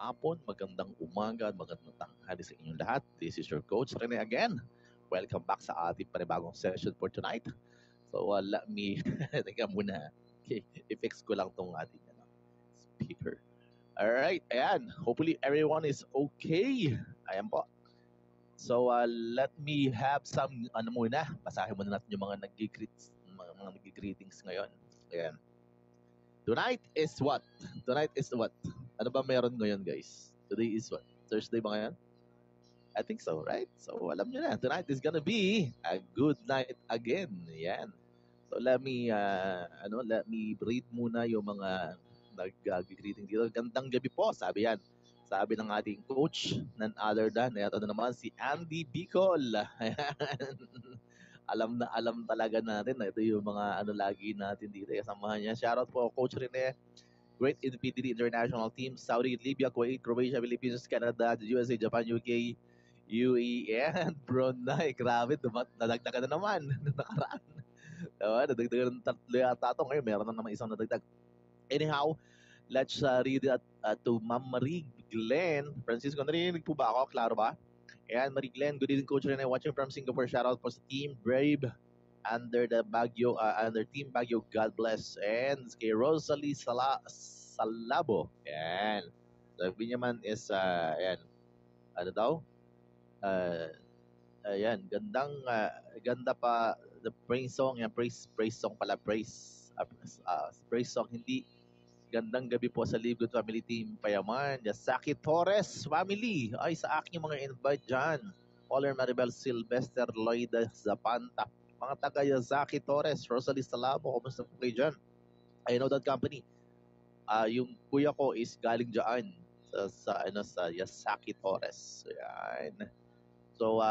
hapon, magandang umaga, magandang tanghali sa inyong lahat. This is your coach Rene again. Welcome back sa ating panibagong session for tonight. So let me, teka muna, okay, i-fix ko lang tong ating speaker. Alright, ayan. Hopefully everyone is okay. Ayan po. So let me have some, muna, basahin muna natin yung mga nag-greetings ngayon. Ayan. Tonight is what? Tonight is what? Ano ba meron ngayon, guys? Today is what? Thursday ba ngayon? I think so, right? So, alam nyo na. Tonight is gonna be a good night again. Yan. So, let me read muna yung mga nag-greeting dito. Gandang gabi po, sabi yan. Sabi ng ating coach, none other than, ito na naman, si Andy Bicol. Alam na alam talaga natin na ito yung mga lagi natin dito. Kasamahan niya. Shoutout po, Coach Rene. Great NPDD International Team, Saudi, Libya, Kuwait, Croatia, Philippines, Canada, USA, Japan, UK, UAE, and Brunei. Grabe, nadagdagan na naman. Nakaraan. Nadagdagan ng 3 yata ito. Ngayon, meron na naman isang nadagdag. Anyhow, let's read it to Ma'am Marie Glenn. Francisco, narinig po ba ako? Klaro ba? Ayan, Marie Glenn, good evening, Coach Rene. Watching from Singapore. Shoutout po sa Team Brave under the Baguio, under Team Baguio. God bless. And kay Rosalie Salabo. Ayan. Sabi niya man is, ayan, ano daw? Ayan, ganda pa the praise song. Yan, praise song pala. Praise song. Hindi. Gandang gabi po sa Live Good Family Team Payaman. Yasaki Torres family. Ay, sa aking mga invite dyan. Oler Maribel Sylvester Loida Zapanta. Mga taga Yasaki Torres, Rosalie Salabo, kumusta po kayo dyan? I know that company. Yung kuya ko is galing dyan sa Yasaki Torres. Ayan. So,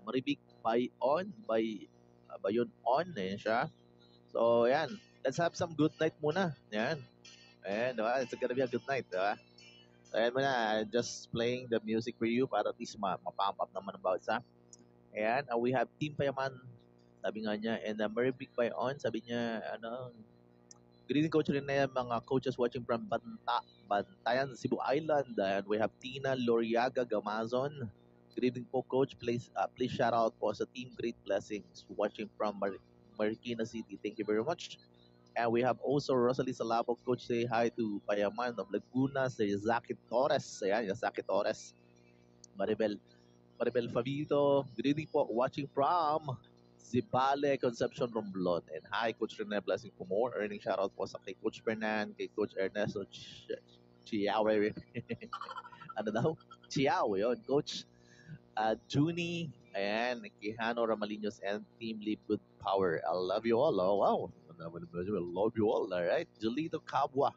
Maribik Bayon, siya. So, ayan. Let's have some good night muna. Ayan. And it's gonna be a good night, diba? So, ayan muna, just playing the music for you para at least mapump up naman ang bawat sa. Ayan, we have Team Payaman, sabi nga niya, and very big Payon, sabi niya, good evening, Coach Rene, mga coaches watching from Bantayan, Cebu Island, and we have Tina Loriaga Gamazon. Good evening po, Coach. Please shout out po sa Team Great Blessings watching from Marikina City. Thank you very much. And we have also Rosalie Salabo. Coach, say hi to Payaman of Laguna, si Zaki Torres. Ayan, Zaki Torres. Maribel Favito. Good evening po, watching from Zibale, Concepcion, Romblon. And hi, Coach Rene, blessing for more. Earning shoutout po sa kay Coach Fernan, kay Coach Ernesto Chiao. Ano daw? Chiao, yun, Coach. Junie, ayan, Quijano Ramalinos, and Team Live Good Power. I love you all. Oh, wow. I love you all. All right. Julito Kabwa.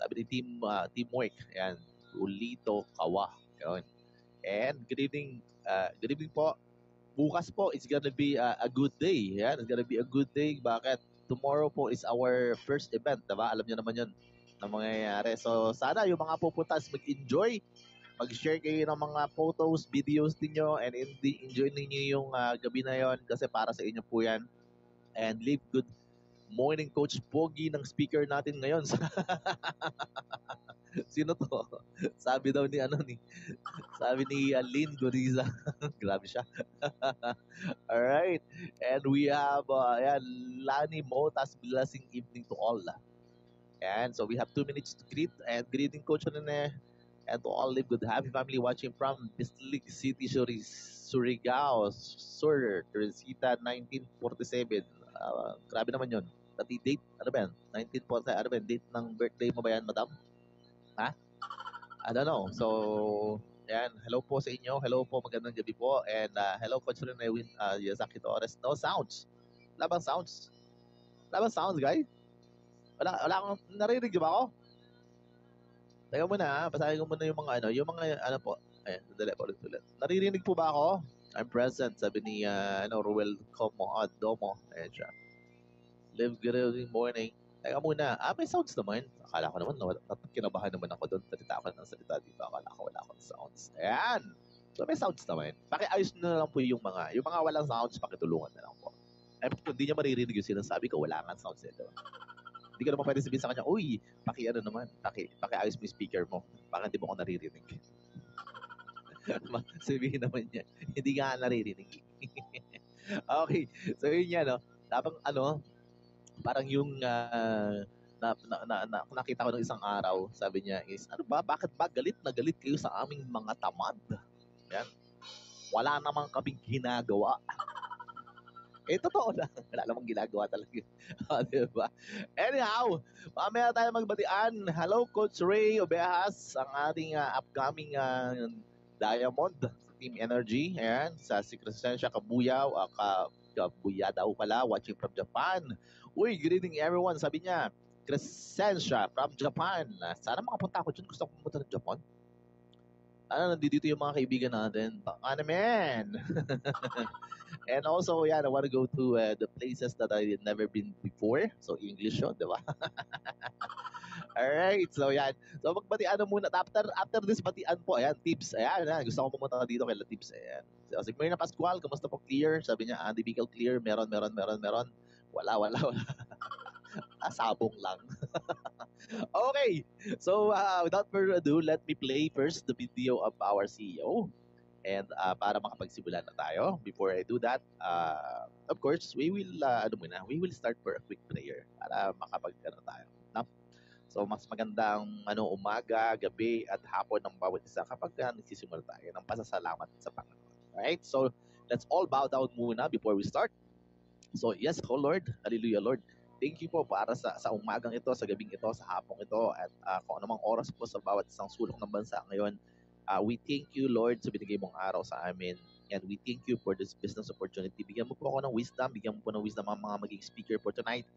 Sabi ni Teamwork. Ayan. Julito Kawa. Ayan. And good evening po. Bukas po, it's gonna be a good day. Ayan. It's gonna be a good day. Bakit? Tomorrow po is our first event. Diba? Alam niyo naman yun na mangyayari. So, sana yung mga pupuntas mag-enjoy. Mag-share kayo ng mga photos, videos niyo, and enjoy niyo yung gabi na yon kasi para sa inyo po yan. And live good morning, Coach Pogi ng speaker natin ngayon. Sino to? Sabi daw ni sabi ni Lynn Goriza. Grabe siya. Alright. And we have Lani Motas, blessing evening to all. And so we have 2 minutes to greet. And greeting, Coach Rene. And to all live good happy family watching from Bislig City, Surigao, Sur, Teresita, 1947. Grabe naman yun. Pati date, ano ba yan? 1947, ano ba yan? Date ng birthday mo ba yan, madam? Ha? I don't know. So, yan. Hello po sa inyo. Hello po, magandang gabi po. And hello, Coach Rene Yasaki Torres. No sounds. Wala bang sounds? Wala bang sounds, guys? Wala akong, narinig ba ako? Teka muna, basahin ko muna yung mga po. Ayan, dali po ulit. Naririnig po ba ako? I'm present, sabi ni Ruel Domo. Ayan siya. Live good morning. Teka muna, may sounds naman. Akala ko naman, kinabahan naman ako doon. Salita ako ng salita dito. Akala ko wala akong sounds. Ayan. So may sounds naman. Pakiayos na lang po yung mga walang sounds, pakitulungan na lang po. Kung hindi niya maririnig yung sinasabi ko, wala nga sounds nito. Hindi ko naman pwede sabihin sa kanya, uy, ano naman, pakiayos mo yung speaker mo. Baka hindi mo ako naririnig. Sabihin naman niya, hindi nga naririnig. Okay, so yun yan, no? Tapang parang yung nakita ko ng isang araw, sabi niya is, ano ba, bakit ba galit na galit kayo sa aming mga tamad? Yan. Wala namang kaming ginagawa. Totoo lang. Wala namang ginagawa talaga. Diba? Anyhow, mamaya tayo magbatian. Hello, Coach Ray Obejas, ang ating upcoming Diamond sa Team Energy. Ayan, sa si Crescencia Kabuyaw, Kabuya daw pala, watching from Japan. Uy, good evening everyone. Sabi niya, Crescencia from Japan. Sana makapunta ako dyan. Gusto ko pumunta ng Japan. Nandito yung mga kaibigan natin. Baka naman. And also, yeah, I want to go to the places that I had never been before. So, English yun, di ba? Alright, so yan. So, magbatian muna. After this batian po, ayan, tips. Ayan, gusto ko pumunta dito kay La Tips. Ayan. So, si Marina Pascual, kumusta po? Clear? Sabi niya, Andy Bickel, clear. Meron. Wala. Sabong lang. Okay, so without further ado, let me play first the video of our CEO. And para makapagsimula na tayo, before I do that, of course, we will start for a quick prayer para tayo. No? So mas magandang umaga, gabi at hapon ng bawat isa kapag nagsisimula tayo ng pasasalamat sa Panginoon. Alright, so let's all bow down muna before we start. So yes, oh Lord, hallelujah Lord. Thank you po para sa umagang ito, sa gabing ito, sa hapong ito, at kung anumang oras po sa bawat isang sulok ng bansa ngayon. We thank you, Lord, sa binigay mong araw sa amin. And we thank you for this business opportunity. Bigyan mo po ako ng wisdom. Bigyan mo po ng wisdom ang mga maging speaker for tonight.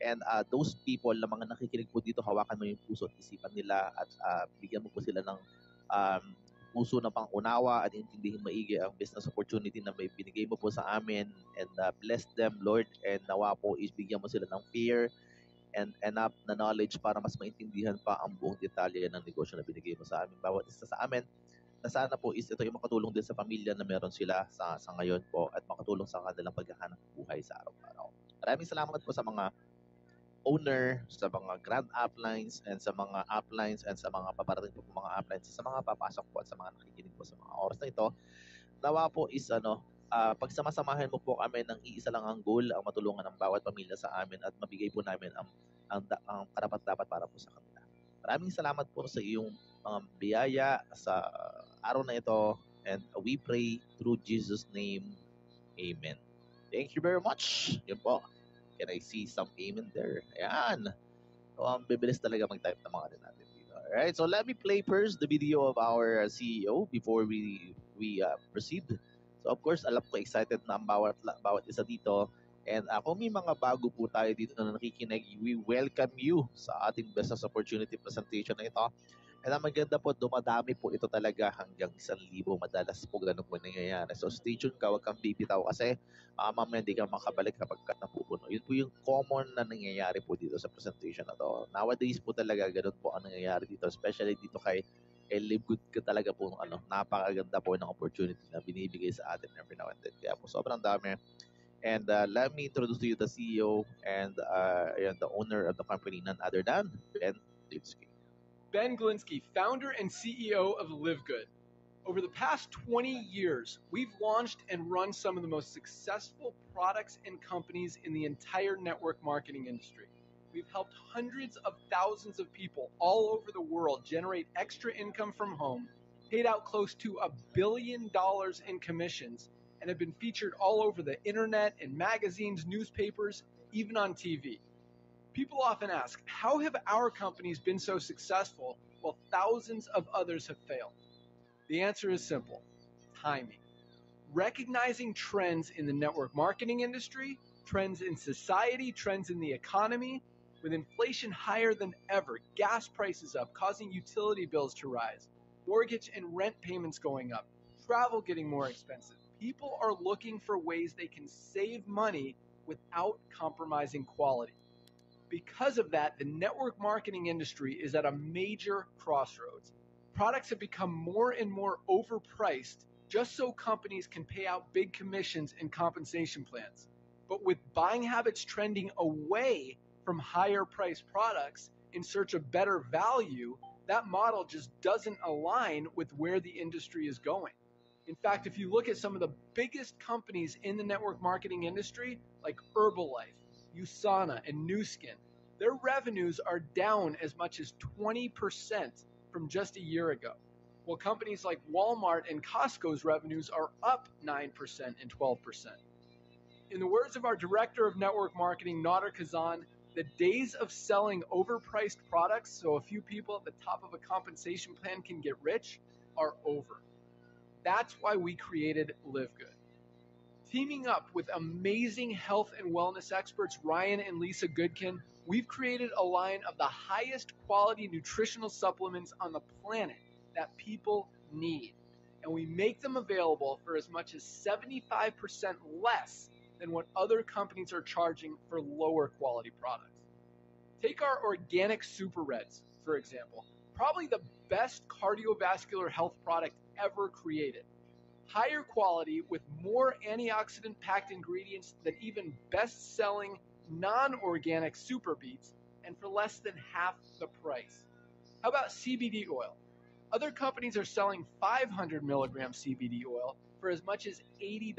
And those people na mga nakikinig po dito, hawakan mo yung puso at isipan nila at bigyan mo po sila ng puso na pang-unawa at intindihin maigi ang business opportunity na may binigay mo po sa amin, and bless them, Lord, and nawa po bigyan mo sila ng fear and enough na knowledge para mas maintindihan pa ang buong detalye ng negosyo na binigay mo sa amin, bawat isa sa amin, na sana po ito yung makatulong din sa pamilya na meron sila sa ngayon po at makatulong sa kanilang paghahanap buhay sa araw-araw. Maraming salamat po sa mga owner, sa mga grand uplines and sa mga uplines and sa mga paparating po mga uplines, sa mga papasok po at sa mga nakikinig po sa mga oras na ito. Nawa po is pagsamasamahin mo po kami ng iisa lang ang goal, ang matulungan ng bawat pamilya sa amin at mabigay po namin ang karapat-dapat para po sa kanila. Maraming salamat po sa iyong mga biyaya sa araw na ito, and we pray through Jesus' name. Amen. Thank you very much. Yun po. Can I see some amen there? Ayan. So, bibilis talaga mag-type ng mga natin dito. Alright, so let me play first the video of our CEO before we proceed. So, of course, alam ko excited na ang bawat isa dito. And kung may mga bago po tayo dito na nakikinig, we welcome you sa ating business opportunity presentation na ito. And ang maganda po, dumadami po ito talaga hanggang 1,000. Madalas po ganun po nangyayari. So stay tuned ka, huwag kang bibitaw kasi mamaya hindi ka makabalik kapag napupuno. Yun po yung common na nangyayari po dito sa presentation na to. Nowadays po talaga ganun po ang nangyayari dito, especially dito kay Live Good ka talaga po napakaganda po ng opportunity na binibigay sa atin every now and then. Kaya po sobrang dami. And let me introduce to you the CEO and the owner of the company, none other than Ben Glinsky. Ben Glinsky, founder and CEO of Live Good. Over the past 20 years, we've launched and run some of the most successful products and companies in the entire network marketing industry. We've helped hundreds of thousands of people all over the world generate extra income from home, paid out close to $1 billion in commissions, and have been featured all over the internet, in magazines, newspapers, even on TV. People often ask, how have our companies been so successful while thousands of others have failed? The answer is simple: timing. Recognizing trends in the network marketing industry, trends in society, trends in the economy. With inflation higher than ever, gas prices up, causing utility bills to rise, mortgage and rent payments going up, travel getting more expensive. People are looking for ways they can save money without compromising quality. Because of that, the network marketing industry is at a major crossroads. Products have become more and more overpriced just so companies can pay out big commissions and compensation plans. But with buying habits trending away from higher priced products in search of better value, that model just doesn't align with where the industry is going. In fact, if you look at some of the biggest companies in the network marketing industry, like Herbalife, USANA, and Nu Skin, their revenues are down as much as 20% from just a year ago, while companies like Walmart and Costco's revenues are up 9% and 12%. In the words of our director of network marketing, Nader Kazan, the days of selling overpriced products so a few people at the top of a compensation plan can get rich are over. That's why we created Live Good. Teaming up with amazing health and wellness experts Ryan and Lisa Goodkin, we've created a line of the highest quality nutritional supplements on the planet that people need. And we make them available for as much as 75% less than what other companies are charging for lower quality products. Take our organic Super Reds, for example, probably the best cardiovascular health product ever created. Higher quality with more antioxidant packed ingredients than even best selling non-organic Super Beets, and for less than half the price. How about CBD oil? Other companies are selling 500 milligram CBD oil for as much as $80.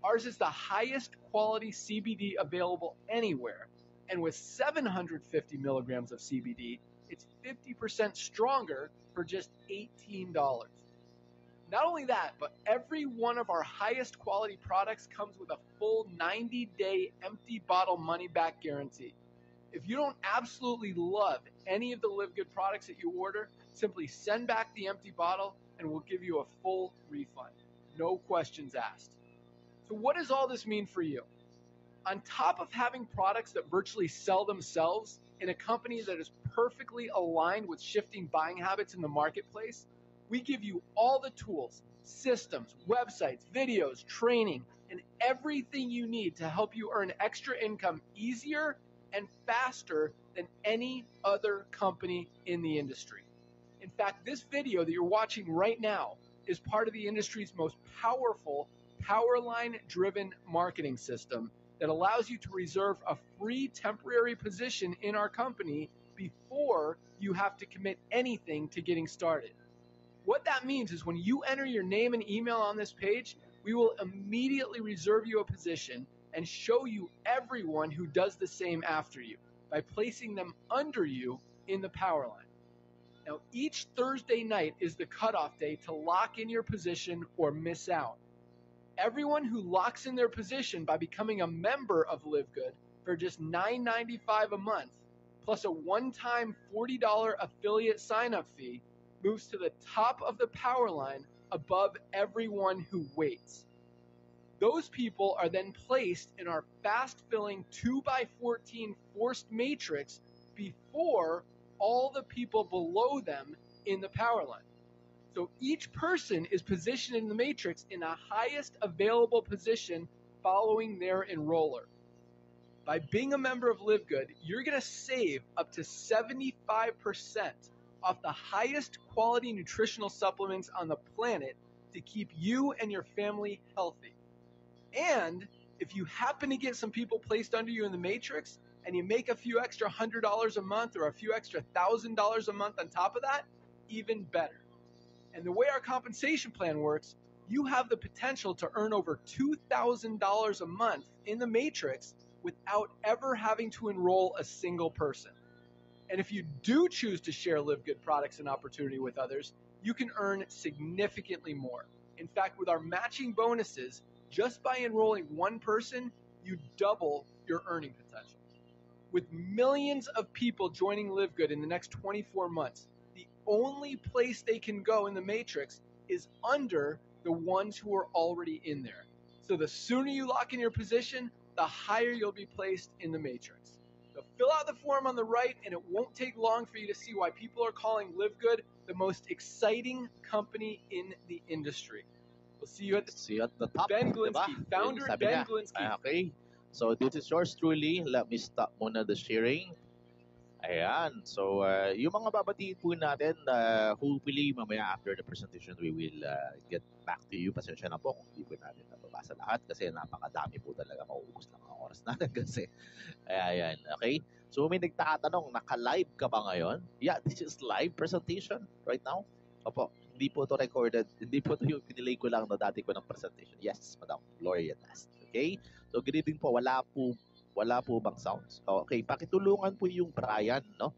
Ours is the highest quality CBD available anywhere, and with 750 milligrams of CBD, it's 50% stronger for just $18. Not only that, but every one of our highest quality products comes with a full 90-day empty bottle money-back guarantee. If you don't absolutely love any of the Live Good products that you order, simply send back the empty bottle and we'll give you a full refund. No questions asked. So what does all this mean for you? On top of having products that virtually sell themselves in a company that is perfectly aligned with shifting buying habits in the marketplace, we give you all the tools, systems, websites, videos, training, and everything you need to help you earn extra income easier and faster than any other company in the industry. In fact, this video that you're watching right now is part of the industry's most powerful Powerline-driven marketing system that allows you to reserve a free temporary position in our company before you have to commit anything to getting started. What that means is when you enter your name and email on this page, we will immediately reserve you a position and show you everyone who does the same after you by placing them under you in the Powerline. Now, each Thursday night is the cutoff day to lock in your position or miss out. Everyone who locks in their position by becoming a member of Live Good for just $9.95 a month, plus a one-time $40 affiliate sign-up fee, moves to the top of the Powerline above everyone who waits. Those people are then placed in our fast-filling 2x14 forced matrix before all the people below them in the Powerline. So each person is positioned in the matrix in the highest available position following their enroller. By being a member of Live Good, you're going to save up to 75% off the highest quality nutritional supplements on the planet to keep you and your family healthy. And if you happen to get some people placed under you in the matrix and you make a few extra $100 a month or a few extra $1,000 a month on top of that, even better. And the way our compensation plan works, you have the potential to earn over $2,000 a month in the matrix without ever having to enroll a single person. And if you do choose to share Live Good products and opportunity with others, you can earn significantly more. In fact, with our matching bonuses, just by enrolling one person, you double your earning potential. With millions of people joining Live Good in the next 24 months, the only place they can go in the matrix is under the ones who are already in there. So the sooner you lock in your position, the higher you'll be placed in the matrix. So fill out the form on the right, and it won't take long for you to see why people are calling Live Good the most exciting company in the industry. We'll see you at the top. Ben Diba? Glinsky, founder Sabi Ben niya. Glinsky. Okay. So this is yours truly. Let me stop muna the sharing. Ayan. So, yung mga babatiin po natin, hopefully, mamaya after the presentation, we will get back to you. Pasensya na po kung hindi po natin nababasa lahat kasi napakadami po talaga. Mauubos lang ang oras natin kasi. Ayan. Okay? So, may nagtatanong, naka-live ka ba ngayon? Yeah, this is live presentation right now. Opo. Hindi po to recorded. Hindi po to yung pinilay ko lang na dati ko ng presentation. Yes, Madam Gloria Nast. Okay? So, good evening po. Wala po bang sounds? Okay, pakitulungan po yung Brian, no?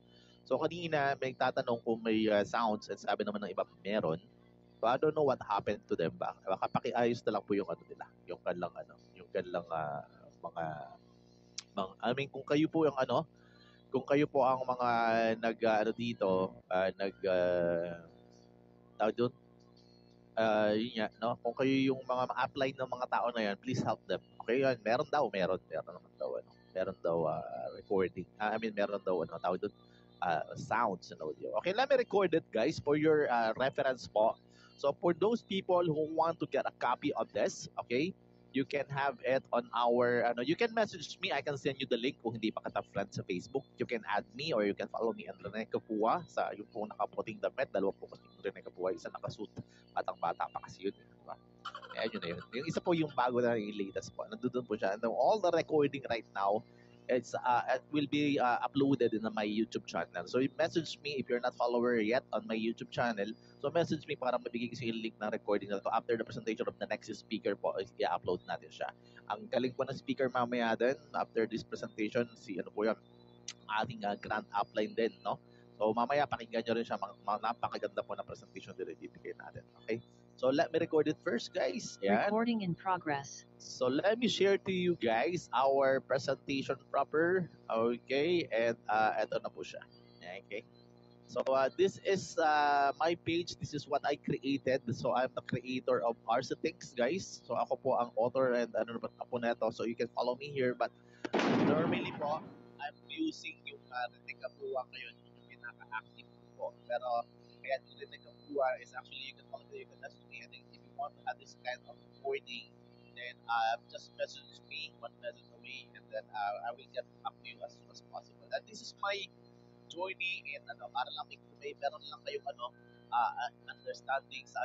So kanina may tatanong kung may sounds at sabi naman ng iba meron. So I don't know what happened to them. Baka pakiayos na lang po yung ano nila, yung kanilang I mean kung kayo po yung ano, kung kayo po ang mga nag ano dito, tawag doon, yun nga, no? Kung kayo yung mga ma-apply ng mga tao na yan, please help them. Okay, yan. Meron naman daw, ano. Meron daw recording. I mean, meron daw, ano, tawag doon, sounds and audio. Okay, let me record it, guys, for your reference po. So, for those people who want to get a copy of this, okay, you can have it on our, you can message me. I can send you the link kung hindi pa kita friend sa Facebook. You can add me or you can follow me, Rene Kapua, sa yung po nakaputing damit. Dalawa po kasi yung Rene Kapua, isa nakasuit. Batang-bata pa kasi yun. Diba? Kaya yun na yun. Yung isa po yung bago na yung latest po. Nandun po siya. And all the recording right now, it will be uploaded in my YouTube channel. So message me if you're not follower yet on my YouTube channel. So message me para mabigay ko sa yung link ng recording na to. After the presentation of the next speaker po, i-upload natin siya. Ang galing po ng speaker mamaya din, after this presentation, si ano po yung ating grand upline din, no? So mamaya pakinggan nyo rin siya, napakaganda po na presentation din ibibigay natin. Okay? So let me record it first, guys. Yan. Recording in progress. So let me share to you guys our presentation proper. Okay, and eto na po siya. Okay. So this is my page. This is what I created. So I'm the creator of Arcetix, guys. So ako po ang author and ano naman po neto. So you can follow me here. But normally po, I'm using yung Rene Kapua ngayon, yung pinaka-active po. Pero kaya yung Rene Kapua is actually, you can follow me, you can message me. And if you want to have this kind of recording, then just message me one message away, and then I will get back to you as soon as possible. And this is my journey in para lang may meron lang kayong understanding sa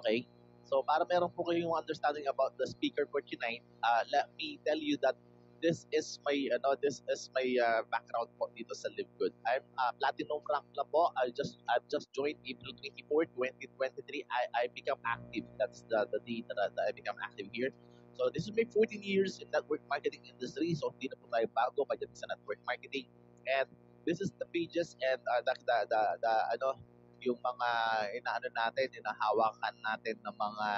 Okay? So para meron po kayong understanding about the speaker for tonight, let me tell you that this is my background po dito sa Live Good. I'm platinum rank na po. I've just joined April 24, 2023. I become active. That's the date that I become active here. So this is my 14 years in network marketing industry. So hindi na po tayo bago pagdating sa network marketing. And this is the pages and yung mga inahawakan natin ng mga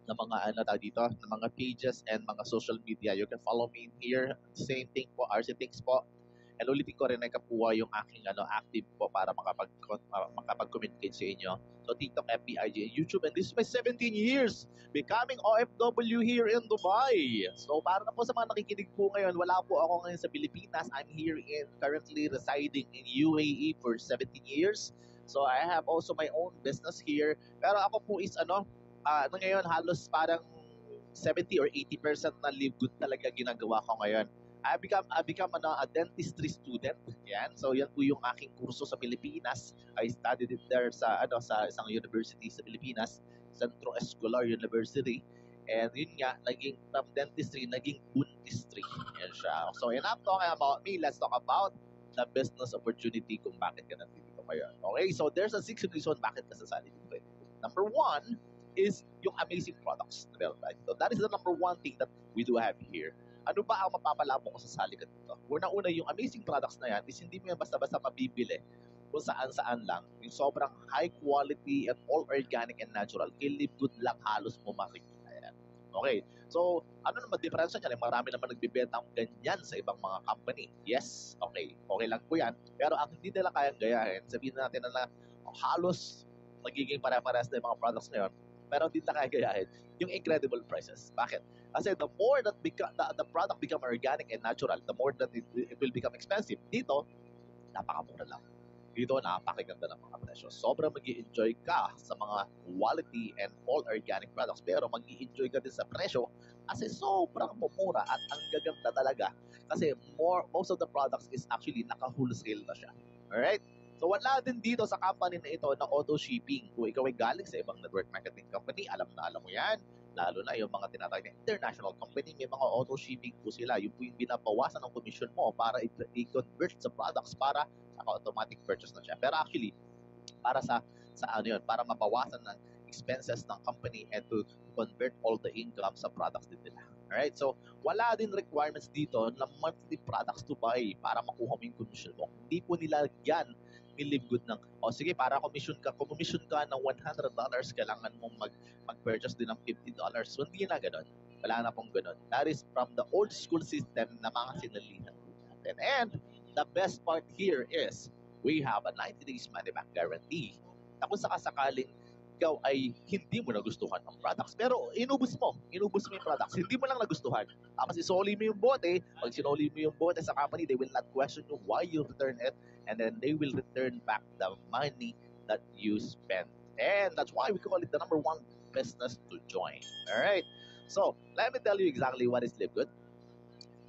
ng mga pages and mga social media. You can follow me in here. Same thing po, Arcetix po. And ulitin ko rin na Kapua yung aking active po para makapag-communicate sa inyo. So TikTok, FB, IG, and YouTube. And this is my 17 years becoming OFW here in Dubai. So para na po sa mga nakikinig po ngayon, wala po ako ngayon sa Pilipinas. I'm here currently residing in UAE for 17 years. So I have also my own business here. Pero ako po is ngayon halos parang 70 or 80% na Live Good talaga ginagawa ko ngayon. I become a dentistry student. Yan. So yan po yung aking kurso sa Pilipinas. I studied it there sa isang university sa Pilipinas, Centro Escolar University. And yun nga, naging from dentistry, naging dentistry. Yan siya. So enough talking about me. Let's talk about the business opportunity kung bakit ka nandito ngayon. Okay, so there's a 6 reason bakit ka sasali dito. Number 1 is yung amazing products na meron tayo. So that is the number 1 thing that we do have here. Ano ba ang mapapala mo kung sasali ka dito? Unang-una, yung amazing products na yan is hindi mo yan basta-basta mabibili kung saan-saan lang. Yung sobrang high quality and all organic and natural. Kay Live Good lang halos mo makikita yan. Okay. So, ano naman diferensya niya? Marami naman nagbibenta ng ganyan sa ibang mga company. Yes, okay. Okay lang po yan. Pero ang hindi nila kayang gayahin, sabihin natin na halos magiging pare-pares na yung mga products na yun, pero hindi na kaya gayahin yung incredible prices. Bakit? Kasi the more that the product become organic and natural, the more that it will become expensive. Dito, napakamura lang. Dito, napakaganda ng mga presyo. Sobrang mag-i-enjoy ka sa mga quality and all organic products. Pero mag-i-enjoy ka din sa presyo kasi sobrang mumura at ang gaganda talaga. Kasi most of the products is actually naka-wholesale na siya. Alright? So wala din dito sa company na ito na auto shipping. Kung ikaw ay galing sa ibang network marketing company, alam mo yan. Lalo na yung mga tinatawag na international company, may mga auto shipping po sila. Yung po yung binabawasan ng commission mo para i-convert sa products para automatic purchase na siya. Pero actually, para sa ano yun, para mabawasan ng expenses ng company and to convert all the income sa products din nila. Alright? So, wala din requirements dito na monthly products to buy para makuha mo yung commission mo. Hindi po nilagyan ni Livegood ng, sige, para commission ka ng $100, kailangan mong mag-purchase din ng $50. So, hindi na ganun. Wala na pong ganun. That is from the old school system na mga sinalihan natin. And the best part here is we have a 90 days money back guarantee. Na kung sakasakaling ikaw ay hindi mo nagustuhan ang products, pero inubos mo yung products, hindi mo lang nagustuhan. Tapos isoli mo yung bote, pag sinoli mo yung bote sa company, they will not question you why you return it, and then they will return back the money that you spent. And that's why we call it the number one business to join. Alright? So, let me tell you exactly what is Livegood.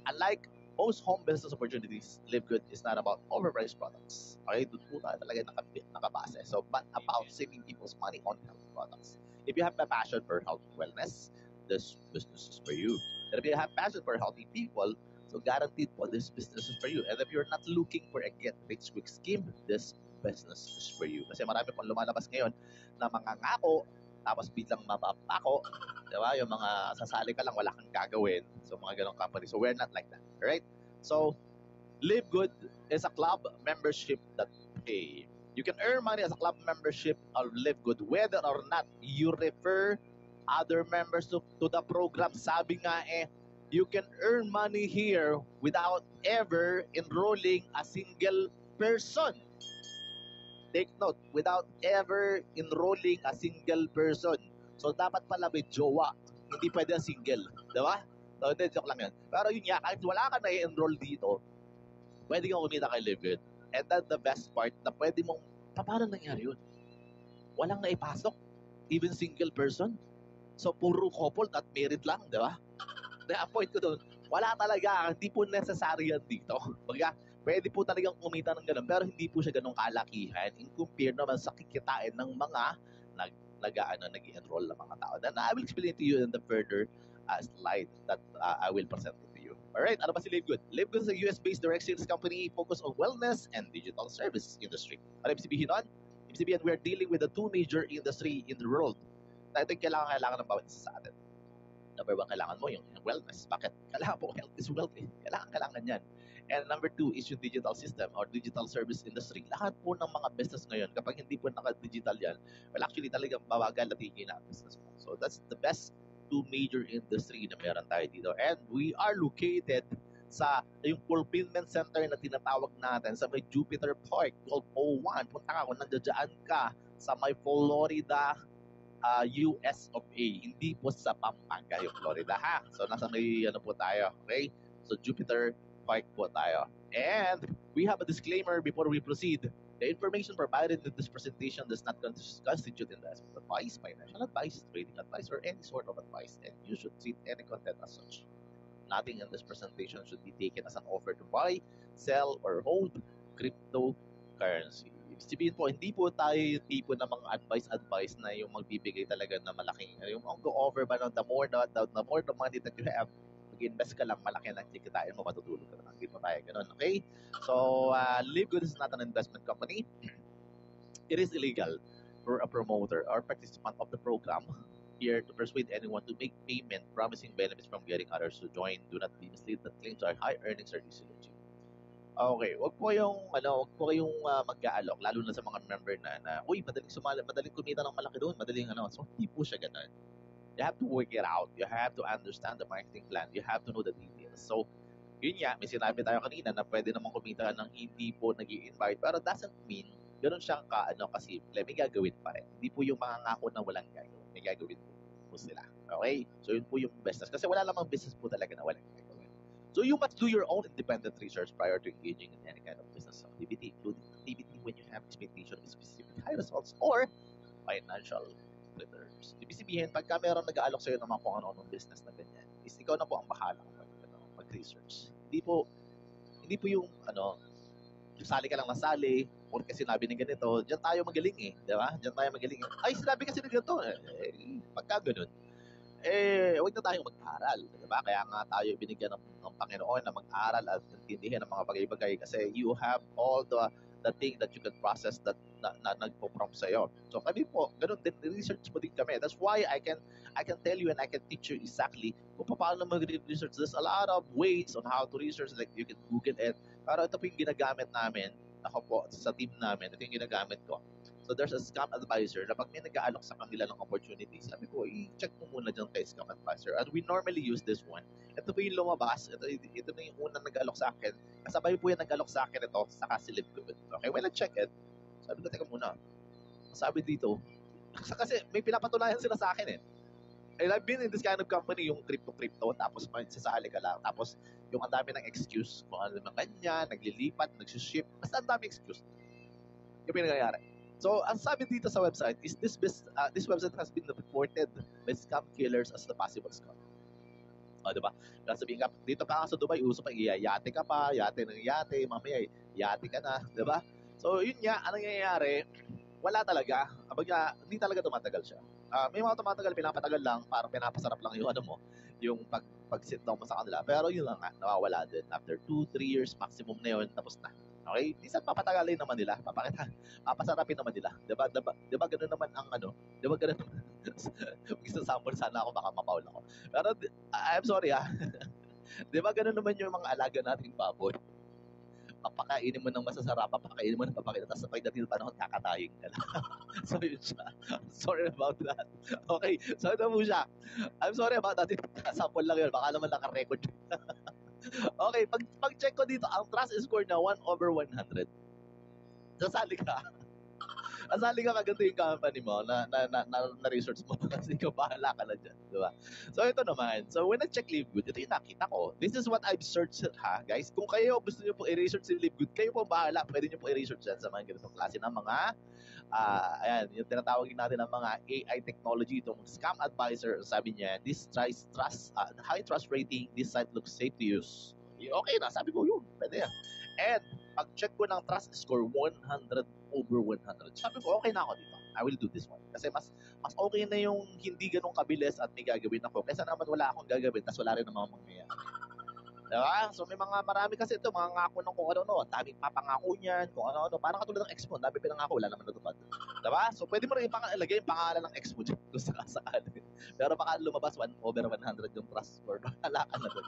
Unlike most home business opportunities, Livegood is not about overpriced products. Okay, doon po tayo talaga nakabase. So, but about saving people's money on health products. If you have a passion for health and wellness, this business is for you. And if you have passion for healthy people, so guaranteed po this business is for you. And if you're not looking for a get-rich-quick scheme, this business is for you. Kasi marami pong lumalabas ngayon na mga ngako, tapos biglang mapapako, di ba? Yung mga sasali ka lang, wala kang gagawin. So, mga ganong company. So, we're not like that. Right? So, Livegood is a club membership that pay. You can earn money as a club membership of Livegood whether or not you refer other members to the program. Sabi nga you can earn money here without ever enrolling a single person. Take note, without ever enrolling a single person. So, dapat pala may jowa. Hindi pwede single. Diba? So, hindi, joke lang yan. Pero yun nga, kahit wala ka na-enroll dito, pwede kang kumita kay Livegood. And that's the best part na pwede mong, paano nangyari yun? Walang naipasok. Even single person. So, puro couple at married lang, di ba? Na-point ko doon, wala talaga, hindi po necessary yan dito. Baga, pwede po talagang kumita ng ganun, pero hindi po siya ganun kalakihan in compare naman sa kikitain ng mga nag-enroll na mga tao. Then I will explain it to you in the further slide that I will present it to you. Alright, ano ba si Livegood? Livegood is a US-based direct sales company focused on wellness and digital services industry. Ano ibig sabihin nun? Ibig sabihin, we are dealing with the two major industry in the world. Na ito yung kailangan ng bawat isa sa atin. Number one, kailangan mo yung wellness. Bakit? Kailangan po, health is wealth eh. Kailangan yan. And number two is yung digital system or digital service industry. Lahat po ng mga business ngayon, kapag hindi po naka-digital yan, well, actually talagang bawagan at hingin ang business mo. So that's the best two major industry na meron tayo dito. And we are located sa yung fulfillment center na tinatawag natin sa may Jupiter Park called O1. Punta ka kung nandiyan ka sa may Florida, US of A. Hindi po sa Pampanga yung Florida ha. So nasa may ano po tayo, okay? So Jupiter Park po tayo. And we have a disclaimer before we proceed. The information provided in this presentation does not constitute investment advice, financial advice, trading advice, or any sort of advice, and you should treat any content as such. Nothing in this presentation should be taken as an offer to buy, sell, or hold cryptocurrency. Ibig sabihin po, hindi po tayo yung tipo ng mga advice na yung magbibigay talaga na malaking, yung go-over ba the more the money that you have, mag-invest ka lang, malaki lang kikitain mo, matutulog ka lang. Hindi po tayo ganun, okay? So, Livegood is not an investment company. It is illegal for a promoter or participant of the program here to persuade anyone to make payment promising benefits from getting others to join. Do not be misled that claims are high earnings are easily achieved. Okay, wag po kayong mag-aalok, lalo na sa mga member na uy, madaling kumita ng malaki doon, madaling so hindi po siya ganun. You have to work it out. You have to understand the marketing plan. You have to know the details. So, yun nga, may sinabi tayo kanina na pwede naman kumita ng hindi po nag-i-invite, pero doesn't mean ganun siyang kasimple. May gagawin pa rin. Hindi po yung mangangako na walang gagawin. May gagawin po sila. Okay? So, yun po yung business. Kasi wala namang business po talaga na walang gagawin. So, you must do your own independent research prior to engaging in any kind of business business activity, including activity when you have expectation of specific high results or financial returns. Ibig sabihin, pagka meron nag-aalok sa'yo ng mga kung ano-anong business na ganyan, is ikaw na po ang bahala mag-research. Hindi po yung sali ka lang na sali, or kasi sinabi ng ganito, diyan tayo magaling eh, di ba? Diyan tayo magaling. Ay, sinabi kasi ng ganito, pagka ganun, huwag na tayong mag-aral, di ba? Kaya nga tayo binigyan ng Panginoon na mag-aral at intindihin ng mga bagay-bagay kasi you have all the thing that you can process that na nagpo-prompt sa'yo. So kami po, ganun din, research mo din kami. That's why I can tell you and I can teach you exactly kung paano mag-research. There's a lot of ways on how to research, like you can Google it. Pero ito po yung ginagamit namin, ako po, sa team namin, ito yung ginagamit ko. So there's a scam advisor na pag may nag-aalok sa kanila ng opportunities, sabi ko, i-check mo muna dyan kay scam advisor. And we normally use this one. Ito po yung lumabas. Ito na yung unang nag-aalok sa akin. Kasabay po yung nag-aalok sa akin ito, saka si Livgood. Okay, when I check it, sabi ko, teka muna. Sabi dito, kasi may pinapatunayan sila sa akin eh. And I've been in this kind of company, yung crypto, tapos sasali ka lang. Tapos yung ang dami ng excuse, kung ano naman ganyan, naglilipat, nagsuship, basta ang dami excuse. Yung pinagayari. So, ang sabi dito sa website is this website has been reported by scam killers as the possible scam. O, diba? Kaya sabihin ka, dito pa nga sa Dubai, uso pa, yate ka pa, yate ng yate, mamaya, yate ka na, diba? So, yun nga, anong nangyayari, wala talaga. Hindi talaga tumatagal siya. May mga tumatagal, pinapatagal lang, parang pinapasarap lang yung yung pag-sit down mo sa kanila. Pero yun lang nga, nawawala din. After 2-3 years, maximum na yun, tapos na. Okay? Minsan papatagalin naman nila, papasarapin naman nila. Diba ganun naman ang diba ganun naman. Mag-sample sana ako, baka mapaul ako. Pero, I'm sorry diba ganun naman yung mga alaga nating baboy. Papakainin mo ng masasarap, papakainin mo ng papakainin, tapos sa pagdating ng panahon, kakatayin ka na. So, yun siya. Sorry about that. Okay, so ito po siya. I'm sorry about that. Sample lang yun. Baka naman naka-record. Okay, pag-check ko dito, ang trust score na 1/100. Sasali ka. Asali ka kaganto yung company mo na research mo kasi ikaw bahala ka na dyan, di ba? So ito naman, so when I check Livegood, ito yung nakita ko. This is what I've searched guys. Kung kayo gusto niyo po i-research si Livegood, kayo po bahala, pwede niyo po i-research yan sa mga ganitong klase ng mga ayan, yung tinatawagin natin ng mga AI technology, itong scam advisor, sabi niya, this high trust rating, this site looks safe to use. Okay na, sabi ko yun, pwede yan. And pag-check ko ng trust score, 100/100. Sabi ko, okay na ako dito. I will do this one. Kasi mas okay na yung hindi ganun kabilis at may gagawin ako. Kaysa naman wala akong gagawin, tas wala rin naman mangyayari. Diba? So may marami kasi ito, mga ngako ng kung ano-ano. Daming papangako niyan, kung ano-ano. Parang katulad ng ex mo, dami pinangako, wala naman natupad. Diba? So pwede mo rin ilagay yung pangalan ng ex mo dyan kung sakasakali. Pero baka lumabas 1/100 yung trust score. Wala ka na doon.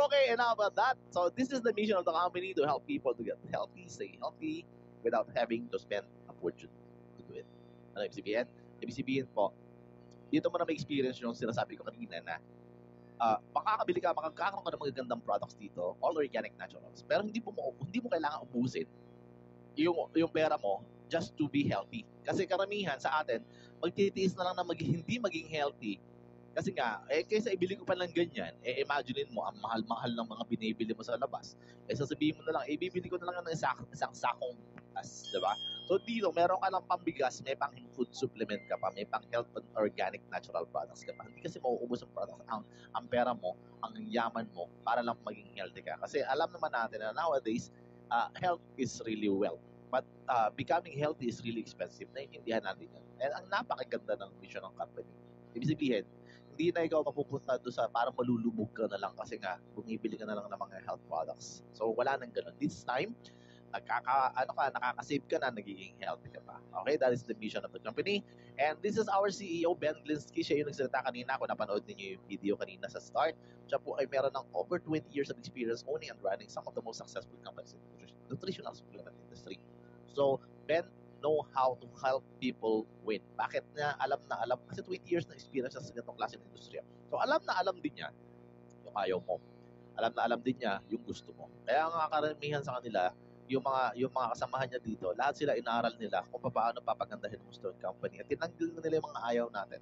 Okay, enough about that. So this is the mission of the company to help people to get healthy, stay healthy, without having to spend a fortune to do it. Ano ibig sabihin? Ibig sabihin po, dito mo na may experience yung sinasabi ko kanina na makakabili ka, makakakaroon ka ng magagandang products dito, all organic naturals. Pero hindi mo kailangan ubusin yung pera mo just to be healthy. Kasi karamihan sa atin, magtitiis na lang na hindi maging healthy. Kasi nga, kaysa ibili ko pa lang ganyan, imaginein mo, ang mahal-mahal ng mga binibili mo sa labas. Sasabihin mo na lang, ibibili ko na lang ng isang sakong bigas, diba? So dito, meron ka lang pambigas, may pang food supplement ka pa, may pang health and organic natural products ka pa. Hindi kasi mauubos ang products, ang pera mo, ang yaman mo, para lang maging healthy ka. Kasi alam naman natin na nowadays, health is really wealth. But becoming healthy is really expensive. Naiintindihan natin yan. And ang napakaganda ng mission ng company. Ibig sabihin, hindi na ikaw mapupunta doon sa parang malulubog ka na lang kasi nga bumibili ka na lang ng mga health products. So wala nang ganun. This time, nakaka-save ka na, nagiging healthy ka pa. Okay, that is the mission of the company. And this is our CEO, Ben Glinsky. Siya yung nagsalita kanina. Kung napanood ninyo yung video kanina sa start, siya po ay meron ng over 20 years of experience owning and running some of the most successful companies in the nutritional supplement industry. So, Ben know how to help people win. Bakit niya alam na alam? Kasi 20 years na experience sa ganitong klase ng industriya. So, alam na alam din niya yung ayaw mo. Alam na alam din niya yung gusto mo. Kaya nga karamihan sa kanila, yung mga kasamahan niya dito, lahat sila inaaral nila kung paano papagandahin ng Stone Company. At tinanggil na nila yung mga ayaw natin.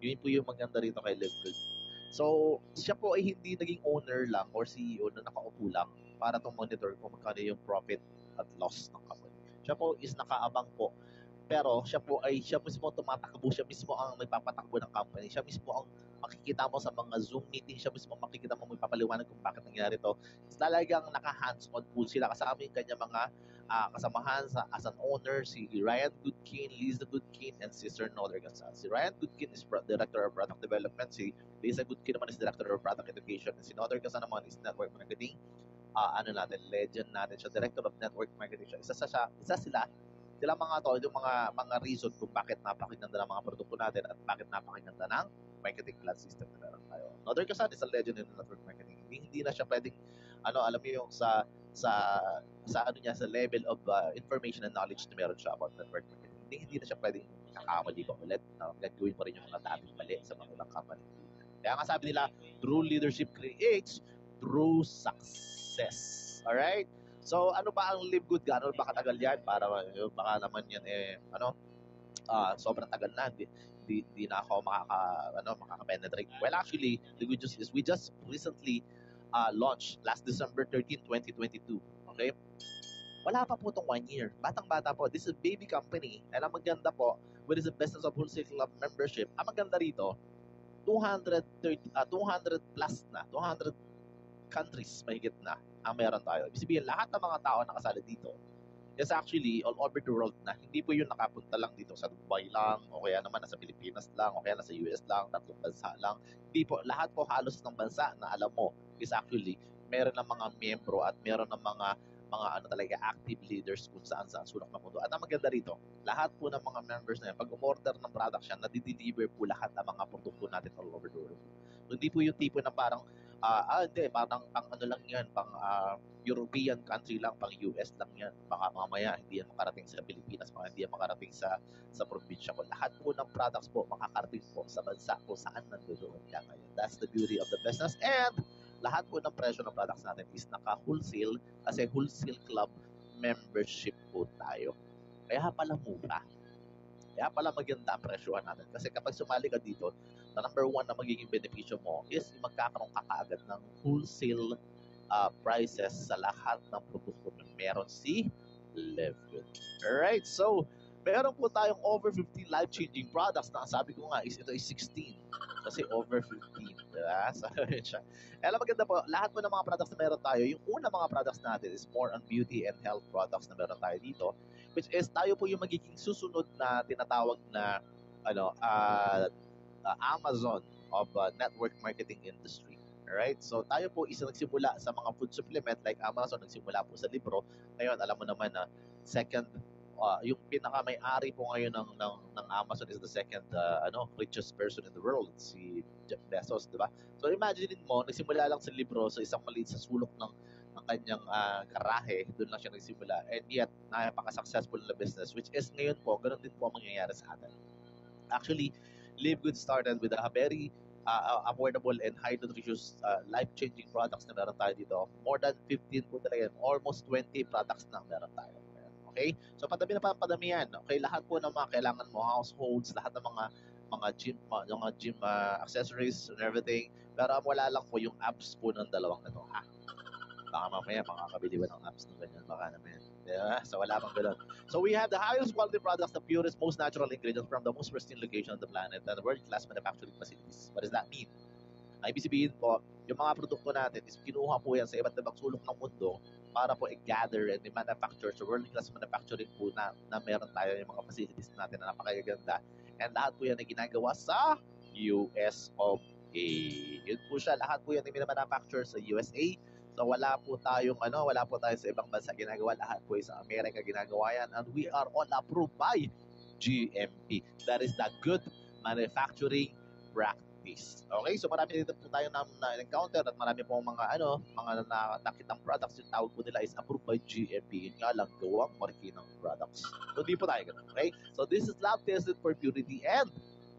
Yun po yung maganda rito kay Livgood. So, siya po ay hindi naging owner lang or CEO na nakaupo lang para itong monitor kung magkano yung profit at loss ng company. Siya po is nakaabang po. Pero siya mismo tumatakbo, siya mismo ang nagpapatakbo ng company. Siya mismo ang makikita mo sa mga Zoom meeting, siya mismo makikita mo may papaliwanag kung bakit nangyari to. Talagang naka-hands-on po sila kasama yung kanya mga kasamahan as an owner, si Ryan Goodkin, Lisa Goodkin, and si Sir Noller Gonzalez. Si Ryan Goodkin is Director of Product Development, si Lisa Goodkin naman is Director of Product Education, and si Noller Gonzalez naman is Network Marketing. Legend natin siya, Director of Network Marketing siya. Isa sila mga to, yung mga reason kung bakit napakaganda ng mga produkto natin at bakit napakaganda ng marketing plan system na meron tayo. Noller Gonzalez is a legend in network marketing. Hindi na siya pwedeng alam niyo yung sa level of information and knowledge na meron siya about network marketing. Hindi na siya pwedeng kakamali pa ulit. Gagawin pa rin yung mga dating mali sa mga ibang company. Kaya nga sabi nila, true leadership creates true success. Alright? So, ano ba ang Live Good? Gaano ba katagal yan? Para baka naman yan sobrang tagal na. Di na ako makaka-penetrate. Well, actually, the good news is we just recently launched last December 13, 2022. Okay? Wala pa po itong 1 year. Batang-bata po. This is a baby company. And ang maganda po, with the business of Wholesale Club membership, ang maganda rito, 200 plus na, 200 countries mahigit na ang meron tayo. Ibig sabihin, lahat ng mga tao nakasali dito is actually all over the world na. Hindi po yung nakapunta lang dito sa Dubai lang, o kaya naman nasa Pilipinas lang, o kaya nasa US lang, 3 bansa lang. Hindi po, lahat po halos ng bansa na alam mo is actually meron ng mga miyembro at meron ng mga talaga active leaders kung saan sulok ng mundo. At ang maganda rito, lahat po ng mga members na yan, pag umorder ng product siya, nadideliver po lahat ng mga produkto natin all over the world. Hindi po yung tipo na parang parang pang lang yan, pang European country lang, pang US lang yan. Baka mamaya hindi yan makarating sa Pilipinas, hindi yan makarating sa probinsya ko. Lahat po ng products po makakarating po sa bansa kung saan nandoon ka ngayon. That's the beauty of the business. And lahat po ng presyo ng products natin is naka-wholesale as a wholesale club membership po tayo. Kaya pala mura. Kaya pala maganda ang presyohan natin. Kasi kapag sumali ka dito, na number 1 na magiging benepisyo mo is magkakaroon ka kaagad ng wholesale prices sa lahat ng produkto na meron si Live Good. Alright, so meron po tayong over 15 life-changing products na sabi ko nga is ito is 16 kasi over 15. Diba? So, alam maganda po, lahat po ng mga products na meron tayo, yung una mga products natin is more on beauty and health products na meron tayo dito, which is tayo po yung magiging susunod na tinatawag na Amazon of network marketing industry. Alright? So tayo po isa nagsimula sa mga food supplement like Amazon, nagsimula po sa libro. Ngayon, alam mo naman na second yung pinaka-may-ari po ngayon ng Amazon is the second richest person in the world, si Jeff Bezos, di ba? So imagine mo, nagsimula lang sa libro sa isang maliit sa sulok ng kanyang garahe, doon lang siya nagsimula, and yet napaka-successful na business, which is ngayon po, ganun din po ang mangyayari sa atin. Actually, Live Good started with a very affordable and high nutritious life-changing products na meron tayo dito. More than 15 po talaga, almost 20 products na meron tayo. Okay? So padami na padami yan. Okay, lahat po ng mga kailangan mo, households, lahat ng mga gym accessories and everything. Pero wala lang po yung apps po ng dalawang ito. Baka mamaya makakabili ba ng apps ng ganyan, baka naman. Diba? So wala pang ganun. So we have the highest quality products, the purest, most natural ingredients from the most pristine location on the planet and world-class manufacturing facilities. What does that mean? Ang ibig sabihin po, yung mga produkto natin is kinuha po yan sa iba't ibang sulok ng mundo para po i-gather and i-manufacture sa world-class manufacturing po na meron tayo yung mga facilities natin na napakaganda. And lahat po yan ay ginagawa sa US of A. Yun po siya, lahat po yan ay minamanufacture sa USA. So wala po tayo sa ibang bansa ginagawa, lahat po sa Amerika ginagawa yan, and we are all approved by GMP. That is the Good Manufacturing Practice. Okay, so marami dito po tayo na-encounter at marami po mga nakitang products, yung tawag po nila is approved by GMP. Yun nga lang, gawang markinang products. So di po tayo ganun. Okay, so this is lab tested for purity and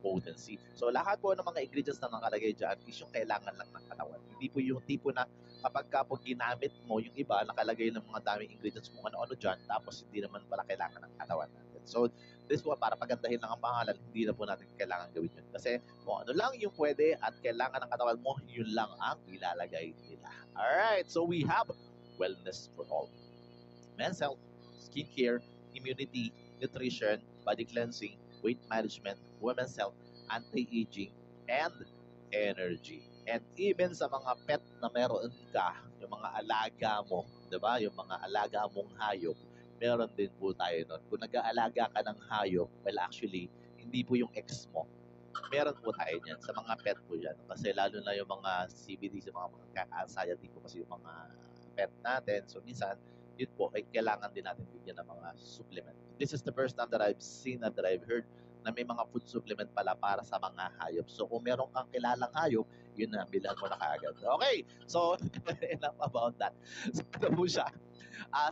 potency. So lahat po ng mga ingredients na nakalagay dyan is yung kailangan lang ng katawan. Hindi po yung tipo na kapag po ginamit mo yung iba, nakalagay ng mga daming ingredients kung ano-ano dyan, tapos hindi naman pala kailangan ng katawan natin. So this po, para pagandahin lang ang pangalan, hindi na po natin kailangan gawin yun. Kasi kung ano lang yung pwede at kailangan ng katawan mo, yun lang ang ilalagay nila. Alright, so we have wellness for all. Men's health, skincare, immunity, nutrition, body cleansing, weight management, women's health, anti-aging, and energy. And even sa mga pet na meron ka, yung mga alaga mo, 'di ba? Yung mga alaga mong hayop, meron din po tayo nun. Kung nag-aalaga ka ng hayop, well actually, hindi po yung ex mo. Meron po tayo niyan sa mga pet po yan. Kasi lalo na yung mga CBD, sa mga anxiety po kasi yung mga pet natin. So minsan, yun po, ay kailangan din natin bigyan ng mga supplement. This is the first time that I've seen and that I've heard na may mga food supplement pala para sa mga hayop. So kung meron kang kilalang hayop, yun na, bilhan mo na kaagad. Okay, so enough about that. So ito po siya.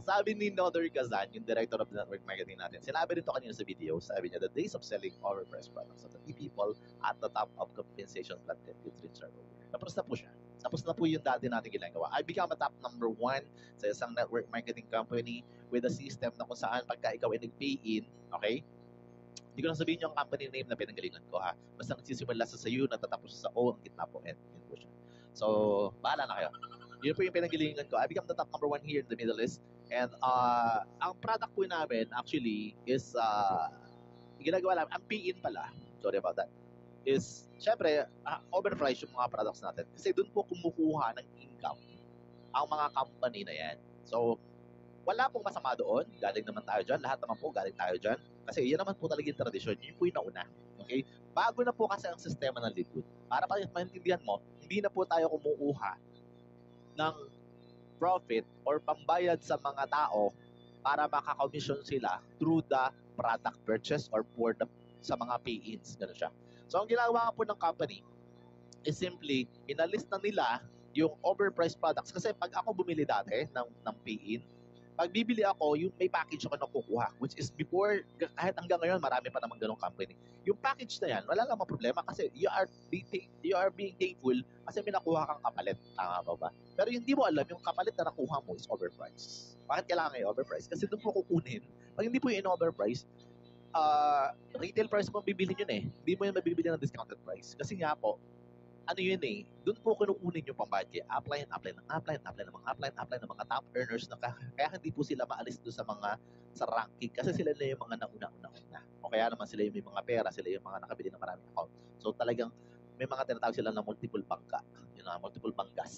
Sabi ni Nodor Kazan, yung director of the network marketing natin, sinabi rin to kanina sa video, sabi niya, the days of selling overpriced products of the people at the top of compensation plan candidates are over. Tapos na po siya. Tapos na po yung dati natin ginagawa. I become a top number 1 sa isang network marketing company with a system na kung saan pagka ikaw ay nag-pay in, okay? Hindi ko lang sabihin yung company name na pinanggalingan ko ha. Basta nagsisimula sa U, natatapos sa O, ang gitna po, N po siya. So, bahala na kayo. Yun po yung pinanggalingan ko. I become the top number 1 here in the Middle East. And ang product po namin actually is, ginagawa namin, ang pay-in pala, sorry about that, is, syempre, overpriced yung mga products natin. Kasi doon po kumukuha ng income ang mga company na yan. So, wala pong masama doon. Galing naman tayo dyan. Lahat naman po galing tayo dyan. Kasi yan naman po talaga yung tradisyon. Yun po yung nauna. Okay? Bago na po kasi ang sistema ng Lidgood. Para maintindihan mo, hindi na po tayo kumukuha ng profit or pambayad sa mga tao para makakomission sila through the product purchase or for the, sa mga pay-ins. Ganun siya. So, ang ginagawa po ng company is simply, inalis na nila yung overpriced products. Kasi pag ako bumili dati ng pay-in, pag bibili ako, yung may package ako nakukuha, which is before, kahit hanggang ngayon, marami pa naman ganong company. Yung package na yan, wala namang problema kasi you are being thankful kasi may nakuha kang kapalit. Tama ba ba? Pero hindi mo alam, yung kapalit na nakuha mo is overpriced. Bakit kailangan yung overpriced? Kasi doon po kukunin. Pag hindi po yung overpriced, retail price mo bibilhin yun eh. Hindi mo yun mabibili ng discounted price. Kasi nga po, ano yun eh, doon po kinukunin yung pambayad kaya apply ng mga top earners na kaya hindi po sila maalis doon sa ranking kasi sila na yung mga nauna-una. O kaya naman sila yung may mga pera, sila yung mga nakabili ng maraming account. So talagang may mga tinatawag sila na multiple bangka, multiple banggas,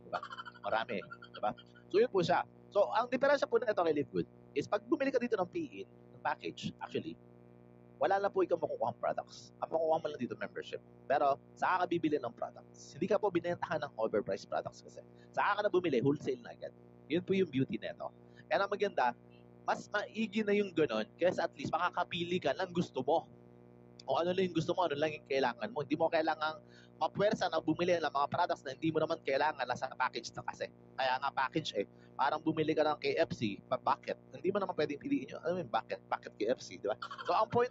diba? Marami, diba? So yun po siya. So ang diferensya po nito kay Livegood is pag bumili ka dito ng pay-in, ng package, actually, wala na po ikaw makukuha ng products. Ang makukuha mo lang dito membership. Pero, saan ka bibili ng products? Hindi ka po binentahan ng overpriced products kasi. Saan ka na bumili, wholesale na agad. Yun po yung beauty nito. Kaya ang maganda, mas maigi na yung ganon kaysa at least makakapili ka ng gusto mo. O ano lang yung gusto mo, ano lang yung kailangan mo. Hindi mo kailangang mapwersa na bumili ng mga products na hindi mo naman kailangan nasa package na kasi. Kaya nga package eh, parang bumili ka ng KFC, bucket. Hindi mo naman pwedeng piliin yun. Ano yung bucket KFC, di ba? So, ang point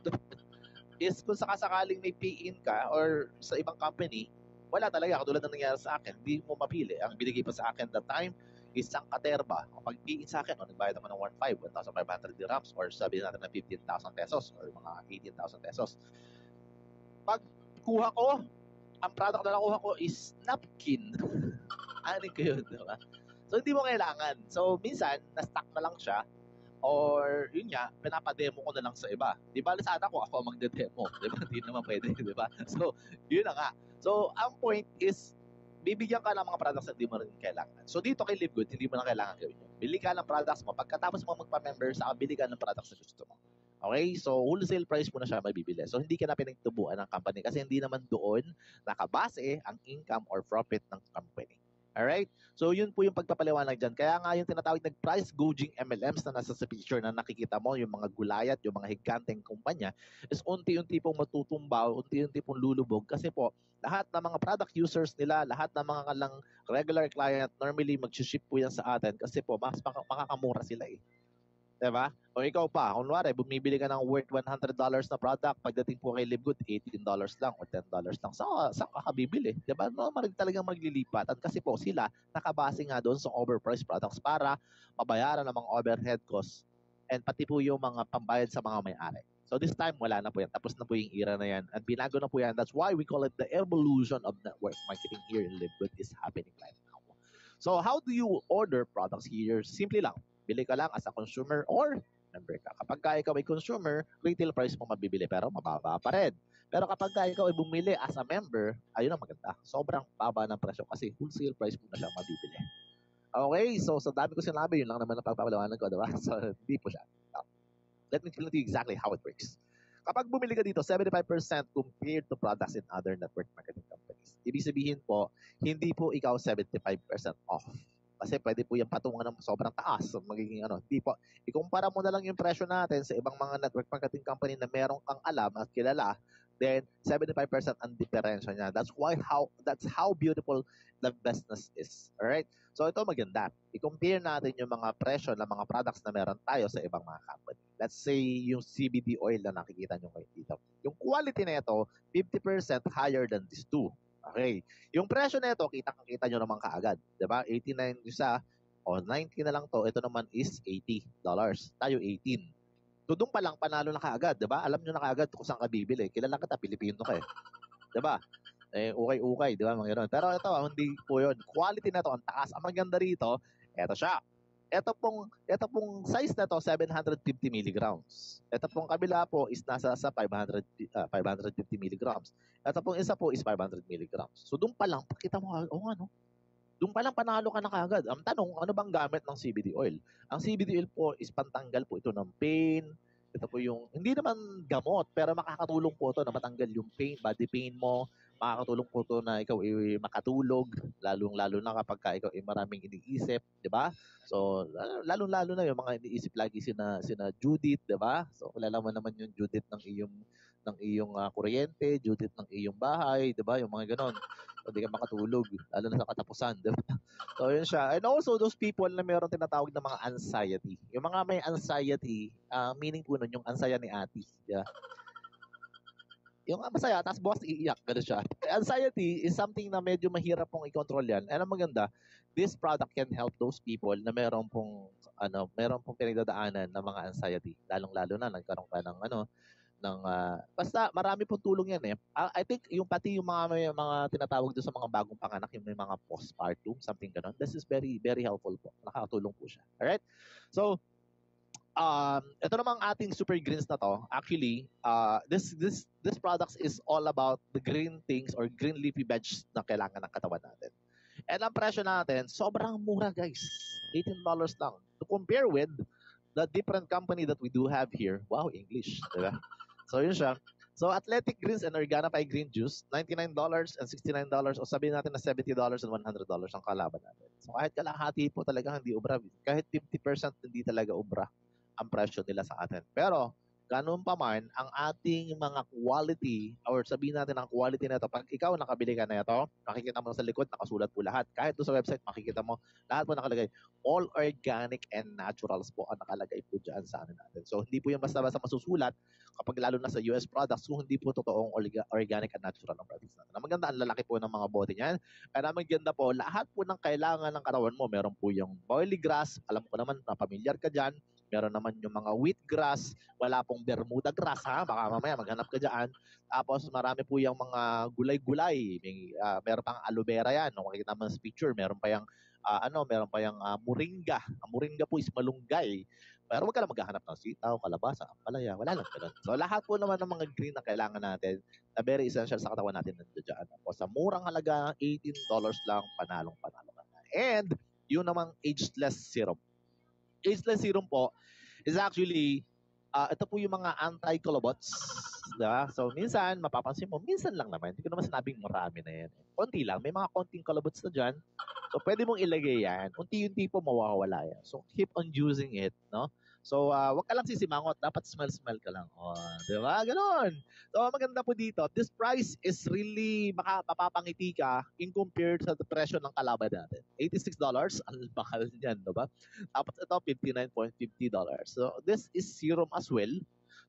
is kung sakasakaling may pay-in ka or sa ibang company, wala talaga. Katulad ng nangyari sa akin, hindi mo mapili. Ang binigay pa sa akin that time, isang katerba. Kung pag-pay-in sa akin, nagbayad naman ng 1,500 dirhams or sabihin natin na 15,000 pesos or mga 18,000 pesos. Pag kuha ko, ang product na nakuha ko is napkin. Anin ko yun, diba? So, hindi mo kailangan. So, minsan, na-stock na lang siya or, yun nga, pinapademo ko na lang sa iba. Di ba, sana ko ako magde-demo. Di ba? Hindi naman pwede, di ba? So, yun na nga. So, ang point is, bibigyan ka ng mga products na hindi mo rin kailangan. So, dito kay Livegood, hindi mo na kailangan gawin yun. Bili ka ng products mo. Pagkatapos mo magpa-member, saka bili ka ng products na gusto mo. Okay? So, wholesale price mo na siya mabibili. So, hindi ka na pinagtubuan ng company kasi hindi naman doon nakabase ang income or profit ng company. Alright? So, yun po yung pagpapaliwanag dyan. Kaya nga yung tinatawag na price gouging MLMs na nasa sa picture na nakikita mo, yung mga gulayat, yung mga higanteng kumpanya, is unti-unti pong matutumba, unti-unti pong lulubog. Kasi po, lahat ng mga product users nila, lahat ng mga lang regular client, normally mag-ship po yan sa atin kasi po, mas makakamura sila eh. Diba? O ikaw pa, kunwari, bumibili ka ng worth $100 na product, pagdating po kay Livegood, $18 lang o $10 lang. Saan ka bibili? Diba? No, talagang maglilipatan kasi po sila nakabase nga doon sa overpriced products para mabayaran ng mga overhead costs and pati po yung mga pambayad sa mga may-ari. So this time, wala na po yan. Tapos na po yung era na yan. At binago na po yan. That's why we call it the evolution of network marketing here in Livegood is happening right now. So how do you order products here? Simply lang. Bili ka lang as a consumer or member ka. Kapag ikaw ay consumer, retail price mo mabibili pero mababa pa rin. Pero kapag ikaw ay bumili as a member, ayun ang maganda. Sobrang baba ng presyo kasi wholesale price mo na siya mabibili. Okay, so sa dami ko sinabi, yun lang naman ang pagpapalawanan ko, diba? So, hindi po siya. Let me tell you exactly how it works. Kapag bumili ka dito, 75% compared to products in other network marketing companies. Ibig sabihin po, hindi po ikaw 75% off. Kasi pwede po yung patungan ng sobrang taas. So magiging hindi po. Ikumpara mo na lang yung presyo natin sa ibang mga network marketing company na meron kang alam at kilala, then 75% ang diferensya niya. That's how beautiful the business is. Alright? So ito maganda. I-compare natin yung mga presyo ng mga products na meron tayo sa ibang mga company. Let's say yung CBD oil na nakikita nyo ngayon dito. Yung quality na ito, 50% higher than these two. Okay. Yung presyo na ito, kita nyo naman kaagad. Diba? 89 isa, o 90 na lang to. Ito naman is $80. Tayo 18. So doon pa lang, panalo na kaagad. Diba? Alam nyo na kaagad kung saan ka bibili. Kilala kita, Pilipino ka eh. Diba? Okay, di ba? Mga ganun. Pero ito, hindi po yun. Quality na to, ang taas. Ang maganda rito, ito siya. Ito pong size na to, 750 milligrams. Ito pong kabila po is nasa sa 550 milligrams. Ito pong isa po is 500 milligrams. So doon pa lang, pakita mo, doon pa lang panalo ka na kagad. Ang tanong, ano bang gamit ng CBD oil? Ang CBD oil po is pantanggal po ito ng pain. Ito po yung, hindi naman gamot, pero makakatulong po ito na matanggal yung pain, body pain mo. Makakatulong po ito na ikaw ay makatulog, lalong-lalo na kapag ikaw ay maraming iniisip, di ba? So, lalong-lalo na yung mga iniisip lagi sina Judith, di ba? So, kilala mo naman yung Judith ng iyong kuryente, Judith ng iyong bahay, di ba? Yung mga ganon. So, hindi ka makatulog, lalo na sa katapusan, di ba? So, yun siya. And also, those people na mayroon tinatawag na mga anxiety. Yung mga may anxiety, meaning po nun, yung ansaya ni Ate. Di ba? Yung masaya, tapos bukas iiyak, gano'n siya. Anxiety is something na medyo mahirap pong i-control yan. And ang maganda, this product can help those people na meron pong pinagdadaanan ng mga anxiety. Lalong-lalo na, nagkaroon ka basta marami pong tulong yan eh. I think yung pati yung may mga tinatawag doon sa mga bagong panganak, yung may mga postpartum, something gano'n. This is very, very helpful po. Nakakatulong po siya. Alright? So, ito namang ating super greens na to, actually, this products is all about the green things or green leafy veg na kailangan ng katawan natin. And ang presyo natin, sobrang mura guys. $18 lang. To compare with the different company that we do have here. Wow, English. Diba? So yun siya. So Athletic Greens and Organifi Green Juice, $99 and $69 o sabihin natin na $70 and $100 ang kalaban natin. So kahit kalahati po talaga hindi ubra. Kahit 50% hindi talaga ubra ang presyo nila sa atin. Pero, ganun pa man, ang ating mga quality, or sabihin natin ang quality na ito, pag ikaw nakabili ka na ito, makikita mo sa likod, nakasulat po lahat. Kahit doon sa website, makikita mo, lahat po nakalagay. All organic and naturals po ang nakalagay po dyan sa atin natin. So, hindi po yung basta-basta masusulat kapag lalo na sa US products kung hindi po totoong organic and natural ang products natin. Ang maganda, ang lalaki po ng mga bote niyan. Kaya maganda po, lahat po ng kailangan ng katawan mo, meron po yung boilie grass, alam ko naman na familiar ka dyan, meron naman yung mga wheatgrass, wala pong Bermuda grass ha, baka mamaya maghanap ka dyan. Tapos marami po yung mga gulay-gulay, meron pang aloe vera yan, kung makikita mo sa picture, meron pa yung meron pa yung moringa. Ang moringa po is malunggay. Pero wag ka lang maghahanap ng sitaw, kalabasa, ampalaya, wala lang ganun. So lahat po naman ng mga green na kailangan natin na very essential sa katawan natin nandiyan dyan. Tapos sa murang halaga, $18 lang, panalong-panalo ka na. And yung namang ageless serum. Ageless serum po is actually, ito po yung mga anti-colobots. Diba? So, minsan, mapapansin mo, minsan lang naman. Hindi ko naman sinabing marami na yan. Konti lang. May mga konting colobots na dyan. So, pwede mong ilagay yan. Unti-unti po mawawala yan. So, keep on using it. No? So, wag ka lang sisimangot. Dapat smell ka lang. Di ba? Ganon. So, maganda po dito. This price is really mapapangiti ka in compared sa presyo ng kalaban natin. $86. Ang bakal niyan. Diba? Tapos ito, $59.50. So, this is serum as well.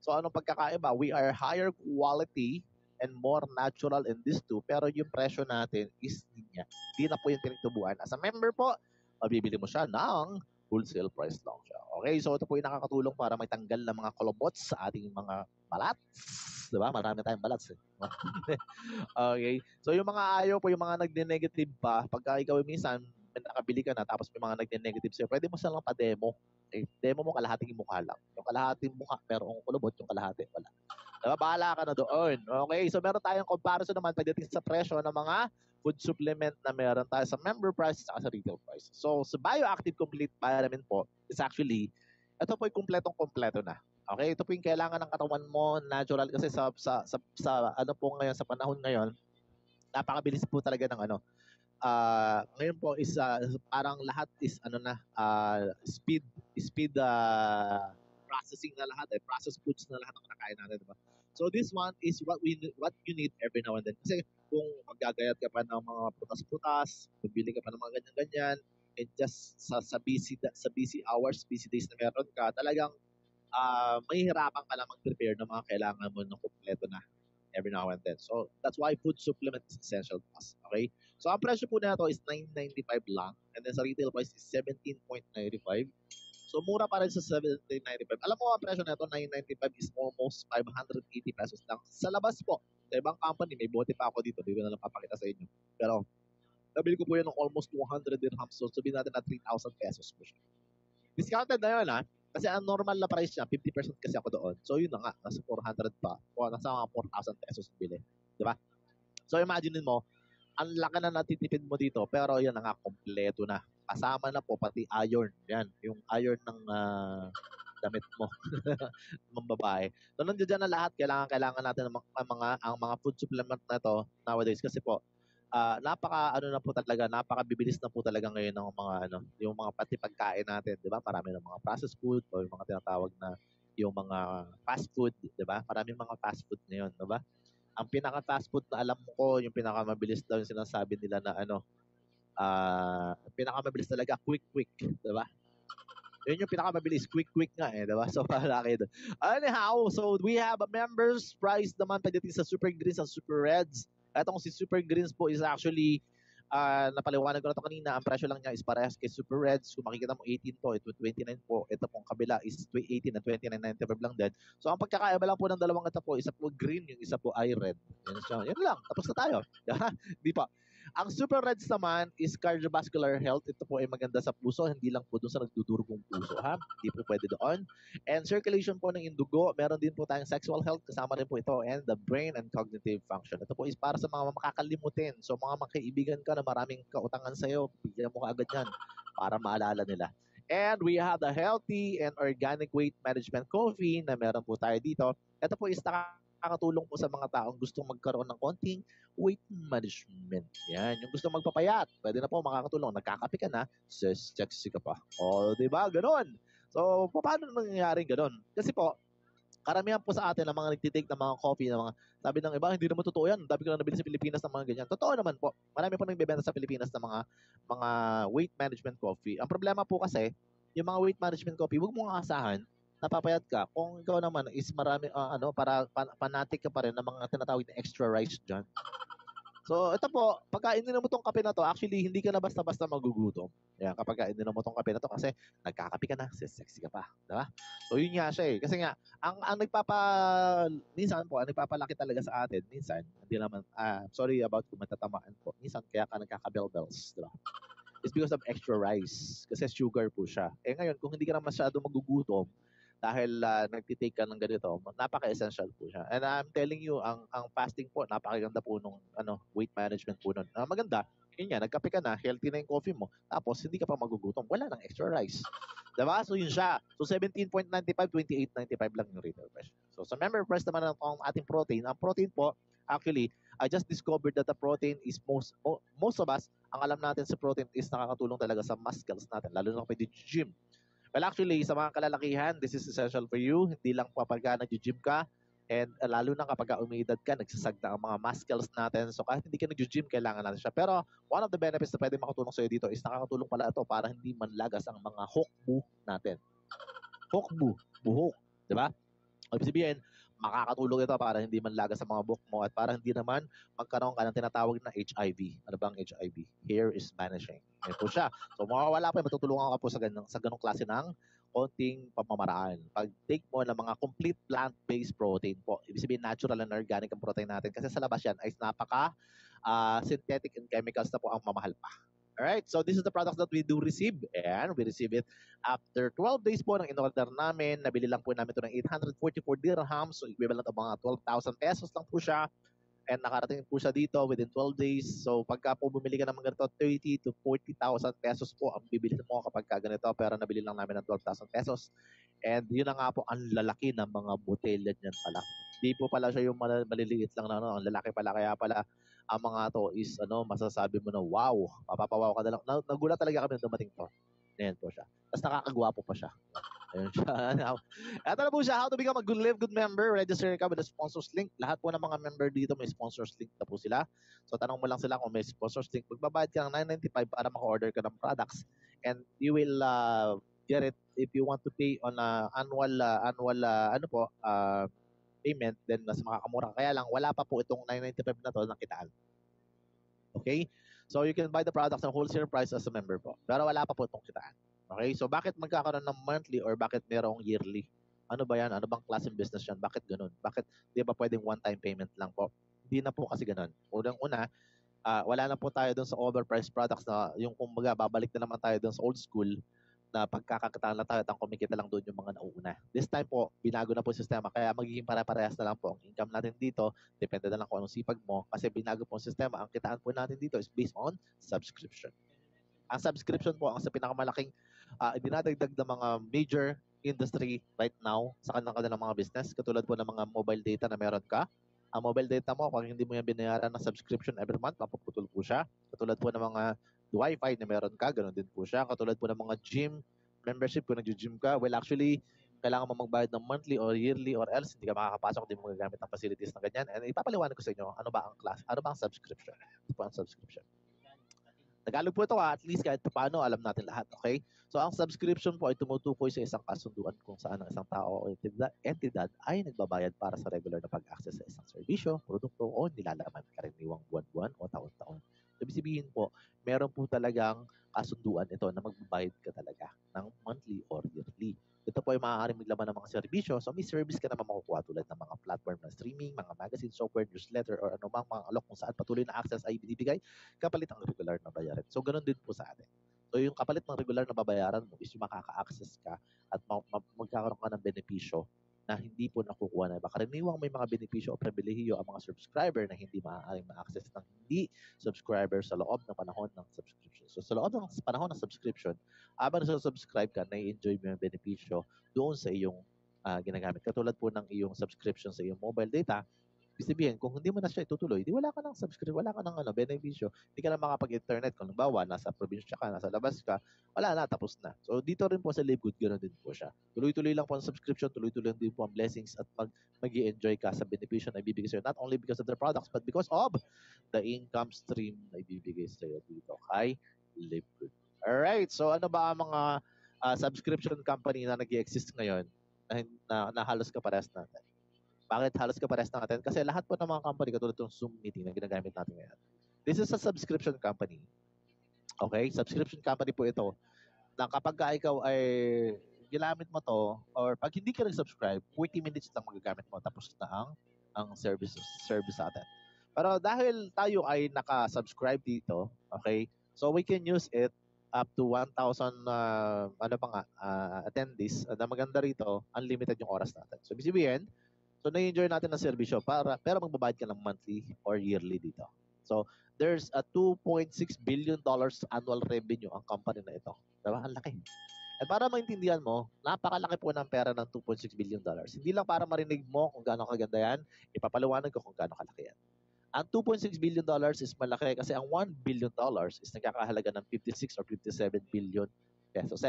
So, anong pagkakaiba? We are higher quality and more natural in these two. Pero yung presyo natin is hindi na po yung pinagtubuan. As a member po, mabibili mo siya ng wholesale price lang siya. Okay, so ito po yung nakakatulong para may tanggal ng mga kolobots sa ating mga balats. Diba? Marami tayong balats eh. Okay, so yung mga ayaw po, yung mga nagne-negative pa, pagka ikaw minsan, may nakabili ka na tapos may mga nagne-negative sa'yo, pwede mo silang pa-demo. demo mo kalahating mukha lang. Yung kalahating mukha, merong kulubot, yung kalahati, wala. Diba? Bahala ka na doon. Okay, so meron tayong comparison naman pagdating sa presyo ng mga food supplement na meron tayo sa member price at sa retail price. So, sa Bioactive Complete Vitamin po, is actually, ito po yung kompletong-kompleto na. Okay, ito po yung kailangan ng katawan mo, natural, kasi sa ano po ngayon, sa panahon ngayon, napakabilis po talaga ng ngayon po is parang lahat is speed processing na lahat, processed foods na lahat ang kinakain natin, diba? So this one is what you need every now and then. Kasi kung maggagayat ka pa ng mga putas-putas, bibili ka pa ng mga ganyan-ganyan, and just sa busy hours, busy days na meron ka, talagang mahihirapan ka lang mag-prepare ng mga kailangan mo ng kompleto na every now and then. So that's why food supplement is essential to us. Okay? So ang presyo po na ito is $9.95 lang, and then sa retail price is $17.95. So mura pa rin sa $17.95. Alam mo ang presyo na ito, $9.95 is almost 580 pesos lang. Sa labas po, sa ibang company, may bote pa ako dito, hindi ko na lang papakita sa inyo. Pero nabili ko po yan ng almost 200 dirhams. So sabihin natin na 3,000 pesos po siya. Discounted na yun, ha? Kasi ang normal na price niya, 50% kasi ako doon. So yun na nga, nasa 400 pa. O nasa mga 4,000 pesos bili. Diba? So imagine mo, ang laki na natitipid mo dito, pero yan na nga, kompleto na. Kasama na po pati iron. Yan, yung iron ng damit mo. Mga babae. So nandiyan na lahat, kailangan natin ang mga food supplement na to nowadays kasi po napakabibilis na po talaga ngayon ng mga yung mga pati pagkain natin, 'di ba? Marami ng mga processed food o yung mga tinatawag na yung mga fast food, 'di ba? Maraming mga fast food ngayon, 'di ba? Ang pinaka fast food na alam ko, yung pinakamabilis daw yung sinasabi nila na pinakamabilis talaga quick, 'di ba? Yun yung pinakamabilis, quick nga eh, 'di ba? So para kayo doon. Anyhow, so we have a members price naman pagdating sa Super Greens and Super Reds. Etong si Super Greens po is actually napaliwanag ko na ito kanina, ang presyo lang niya is parehas kay Super Reds. Kung makikita mo 18 to, ito 29 po. Ito pong kabila is 18 at 29.95 lang din. So ang pagkakaiba lang po ng dalawang ito po, isa po green, yung isa po ay red. Yan lang, tapos na tayo. Di pa. Ang Super Reds naman is cardiovascular health. Ito po ay maganda sa puso, hindi lang po doon sa nagdudurugong puso, ha? Hindi po pwede doon. And circulation po ng indugo, meron din po tayong sexual health, kasama rin po ito, and the brain and cognitive function. Ito po is para sa mga makakalimutin. So mga makaibigan ka na maraming kautangan sa'yo, bigyan mo kaagad yan para maalala nila. And we have the healthy and organic weight management coffee na meron po tayo dito. Ito po is nakakatulong po sa mga taong gustong magkaroon ng konting weight management. Yan, yung gusto magpapayat, pwede na po makakatulong. Nagkakape ka na, sexy ka pa. O, di ba? Ganon. So, paano nangyayaring ganon? Kasi po, karamihan po sa atin ng mga nagtitake ng mga coffee, ng mga, sabi ng iba, hindi naman totoo yan. Dami ko na nabili sa Pilipinas ng mga ganyan. Totoo naman po. Marami po nagbebenta sa Pilipinas ng mga weight management coffee. Ang problema po kasi, yung mga weight management coffee, huwag mong asahan napapayat ka. Kung ikaw naman is marami, fanatic ka pa rin ng mga tinatawag na extra rice dyan. So, ito po, pagka ininom mo tong kape na to, actually, hindi ka na basta-basta magugutom. Yan, kapag ininom mo tong kape na to, kasi nagkakape ka na, sexy ka pa. Diba? So, yun nga siya eh. Kasi nga, minsan po, ang nagpapalaki talaga sa atin, minsan, hindi naman, sorry about kung matatamaan po, minsan kaya ka nagkaka-bell-bells, diba? It's because of extra rice. Kasi sugar po siya. Eh ngayon, kung hindi ka na masyado magugutom, dahil nagtitake ka ng ganito, napaka-essential po siya. And I'm telling you, ang fasting po, napakaganda po nung weight management po nun. Maganda, yun nga, nagkape ka na, healthy na yung coffee mo, tapos hindi ka pa magugutom, wala nang extra rice. Diba? So yun siya. So 17.95, 28.95 lang yung retail price. So sa member price naman ang ating protein, ang protein po, actually, I just discovered that the protein is most of us, ang alam natin sa protein is nakakatulong talaga sa muscles natin, lalo na kapag gym. Well, actually, sa mga kalalakihan, this is essential for you. Hindi lang kapag nag-gym ka, and lalo na kapag umiidad ka, nagsasagda ang mga muscles natin. So kahit hindi ka nag-gym, kailangan natin siya. Pero one of the benefits na pwede makatulong sa'yo dito is nakakatulong pala ito para hindi manlagas ang mga hokbu natin. Hokbu, buhok. Diba? Ibig sabihin, makakatulong ito para hindi manlagas sa mga buhok mo at para hindi naman magkaroon ka ng tinatawag na HIV. Ano bang HIV? Hair is vanishing. Ito siya. So mawawala pa, matutulungan ka po sa ganong klase ng konting pamamaraan. Pag-take mo ng mga complete plant-based protein po, ibig sabihin natural and organic ang protein natin kasi sa labas yan ay napaka synthetic and chemicals na po ang mamahal pa. Alright, so this is the products that we do receive. And we receive it after 12 days po ng in-order namin. Nabili lang po namin ito ng 844 dirhams. So equivalent of mga 12,000 pesos lang po siya. And nakarating po siya dito within 12 days. So pagka po bumili ka ng ganito, 30 to 40,000 pesos po ang bibili mo kapag ka ganito. Pero nabili lang namin ng 12,000 pesos. And yun na nga po, ang lalaki ng mga botelya niyan pala. Di po pala siya yung maliliit lang na ano, ang lalaki pala. Kaya pala ang mga to is masasabi mo na wow, mapapawaw ka na lang. Nagulat talaga kami nung dumating to. Ayan po siya. Tapos nakakagwapo pa siya. Ayun siya. Ito na po siya, how to become a good Live Good member. Register ka with the sponsors link. Lahat po ng mga member dito may sponsors link na po sila. So tanong mo lang sila kung may sponsors link. Magbabayad ka ng 995 para maka-order ka ng products. And you will get it if you want to pay on annual payment, then mas makakamura. Kaya lang, wala pa po itong 995 na to ng kitaan. Okay? So you can buy the products on wholesale price as a member po. Pero wala pa po itong kitaan. Okay? So bakit magkakaroon ng monthly or bakit merong yearly? Ano ba yan? Ano bang klaseng business yan? Bakit ganun? Bakit di ba pwedeng one-time payment lang po? Hindi na po kasi ganun. Unang-una, wala na po tayo dun sa overpriced products na yung kumbaga babalik na naman tayo dun sa old school na pagkakakitaan lang tayo at ang kumikita lang doon yung mga nauuna. This time po, binago na po yung sistema kaya magiging pare-parehas na lang po ang income natin dito. Depende na lang kung anong sipag mo kasi binago po yung sistema. Ang kitaan po natin dito is based on subscription. Ang subscription po ang sa pinakamalaking dinadagdag ng mga major industry right now sa kanilang mga business. Katulad po ng mga mobile data na meron ka. Ang mobile data mo, kung hindi mo yan binayaran ng subscription every month, mapuputol po siya. Katulad po ng mga Wi-Fi na meron ka, ganoon din po siya. Katulad po ng mga gym membership, kung nag-gym ka, well actually, kailangan mo magbayad ng monthly or yearly or else hindi ka makakapasok, hindi mo magagamit ng facilities na ganyan. And ipapaliwanag ko sa inyo, ano ba ang subscription? Ano po ang subscription? Tagalog po ito at least kahit paano alam natin lahat, okay? So ang subscription po ay tumutukoy sa isang kasunduan kung saan ang isang tao o entidad ay nagbabayad para sa regular na pag-access sa isang serbisyo, produkto o nilalaman karaniwang buwan-buwan o taon-taon. Ibig sabihin po, meron po talagang kasunduan ito na magbabayad ka talaga ng monthly or yearly. Ito po ay maaaring maglaman ng mga serbisyo. So may service ka naman makukuha tulad ng mga platform na streaming, mga magazine, software, newsletter, or anumang mga alok kung saan patuloy na access ay binibigay kapalit ang regular na bayaran. So ganun din po sa atin. So yung kapalit ng regular na babayaran mo is yung makaka-access ka at magkakaroon ka ng benepisyo na hindi po nakukuha na iba. Karaniwang may mga benepisyo o pribilehiyo ang mga subscriber na hindi maaaring ma-access ng hindi subscriber sa loob ng panahon ng subscription. So sa loob ng panahon ng subscription, habang subscribe ka, na-enjoy mo yung benepisyo doon sa iyong ginagamit. Katulad po ng iyong subscription sa iyong mobile data, ibig sabihin, kung hindi mo na siya itutuloy, di wala ka ng subscription, wala ka ng benepisyo, hindi ka na makapag-internet. Kung halimbawa, nasa probinsya ka, nasa labas ka, wala na, tapos na. So, dito rin po sa Live Good, ganoon din po siya. Tuloy-tuloy lang po ang subscription, tuloy-tuloy din po ang blessings at mag-i-enjoy ka sa benepisyo na ibibigay sa'yo. Not only because of their products, but because of the income stream na ibibigay sa'yo dito kay Live Good. Alright, so ano ba ang mga subscription company na nag-exist ngayon na halos kaparehas natin? Bakit halos kaparehas natin? Kasi lahat po ng mga company, katulad ng Zoom meeting na ginagamit natin ngayon, this is a subscription company. Okay? Subscription company po ito na kapag ikaw ay ginamit mo to or pag hindi ka nag-subscribe, 40 minutes lang magagamit mo tapos na ang service sa atin. Pero dahil tayo ay naka-subscribe dito, okay? So we can use it up to 1,000 attendees. Na maganda rito, unlimited yung oras natin. So ibig sabihin, so na-enjoy natin ang serbisyo pero magbabayad ka ng monthly or yearly dito. So there's a $2.6 billion annual revenue ang company na ito. Diba? Ang laki. At para maintindihan mo, napakalaki po ng pera ng $2.6 billion. Hindi lang para marinig mo kung gaano kaganda yan, ipapaliwanag ko kung gaano kalaki yan. Ang $2.6 billion is malaki kasi ang $1 billion is nagkakahalaga ng 56 or 57 billion pesos.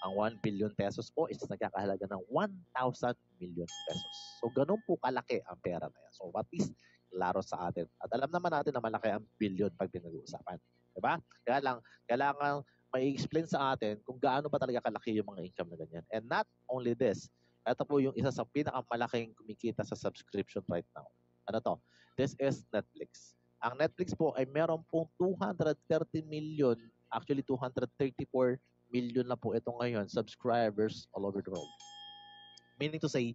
Ang 1 billion pesos po is nagkakahalaga ng 1,000 million pesos. So, ganun po kalaki ang pera na yan. So, what is klaro sa atin? At alam naman natin na malaki ang billion pag pinag-uusapan. Diba? Kaya lang, kailangan may-explain sa atin kung gaano ba talaga kalaki yung mga income na ganyan. And not only this, ito po yung isa sa pinakamalaking kumikita sa subscription right now. Ano to? This is Netflix. Ang Netflix po ay meron pong 230 million, actually 234 million na po ito ngayon subscribers all over the world. Meaning to say,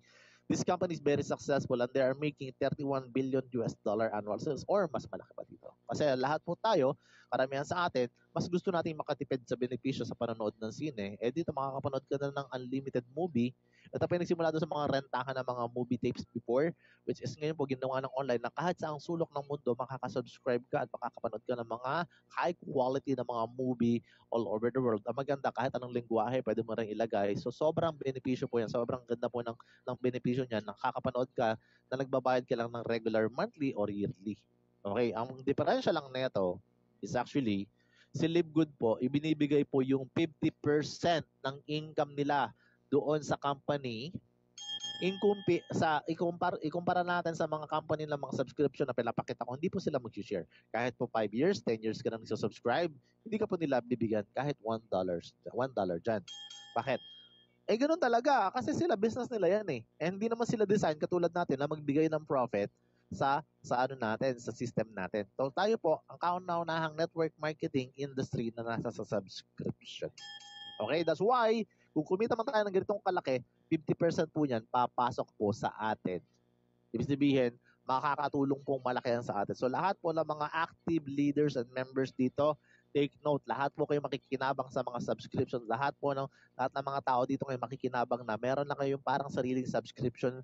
This company is very successful and they are making 31 billion US dollar annual sales or mas malaki pa dito. Kasi lahat po tayo, karamihan sa atin, mas gusto natin makatipid sa benepisyo sa panonood ng sine. Eh dito makakapanood ka na ng unlimited movie. Ito pa yung nagsimula doon sa mga rentahan ng mga movie tapes before, which is ngayon po ginawa ng online na kahit sa ang sulok ng mundo, makakasubscribe ka at makakapanood ka ng mga high quality na mga movie all over the world. Ang maganda, kahit anong lingwahe, pwede mo rin ilagay. So sobrang benepisyo po yan. Sobrang ganda po ng benepisyo niyan. Nakakapanood ka na nagbabayad ka lang ng regular monthly or yearly. Okay, ang diferensya lang nito is actually si Livegood po, ibinibigay po yung 50% ng income nila doon sa company ikumpara natin sa mga company ng mga subscription na pinapakita ko, hindi po sila mag-share. Kahit po 5 years, 10 years ka na nagsusubscribe, hindi ka po nila bibigyan kahit $1 dyan. Bakit? Eh, ganun talaga. Kasi sila, business nila yan eh. And hindi naman sila design katulad natin na magbigay ng profit sa ano natin, sa system natin. So, tayo po, ang kauna-unahang network marketing industry na nasa sa subscription. Okay? That's why, kung kumita man tayo ng ganitong kalaki, 50% po niyan papasok po sa atin. Ibig sabihin, makakatulong pong malaki yan sa atin. So, lahat po ng mga active leaders and members dito, take note, lahat po kayo makikinabang sa mga subscriptions. Lahat ng mga tao dito kayo makikinabang na meron na kayong parang sariling subscription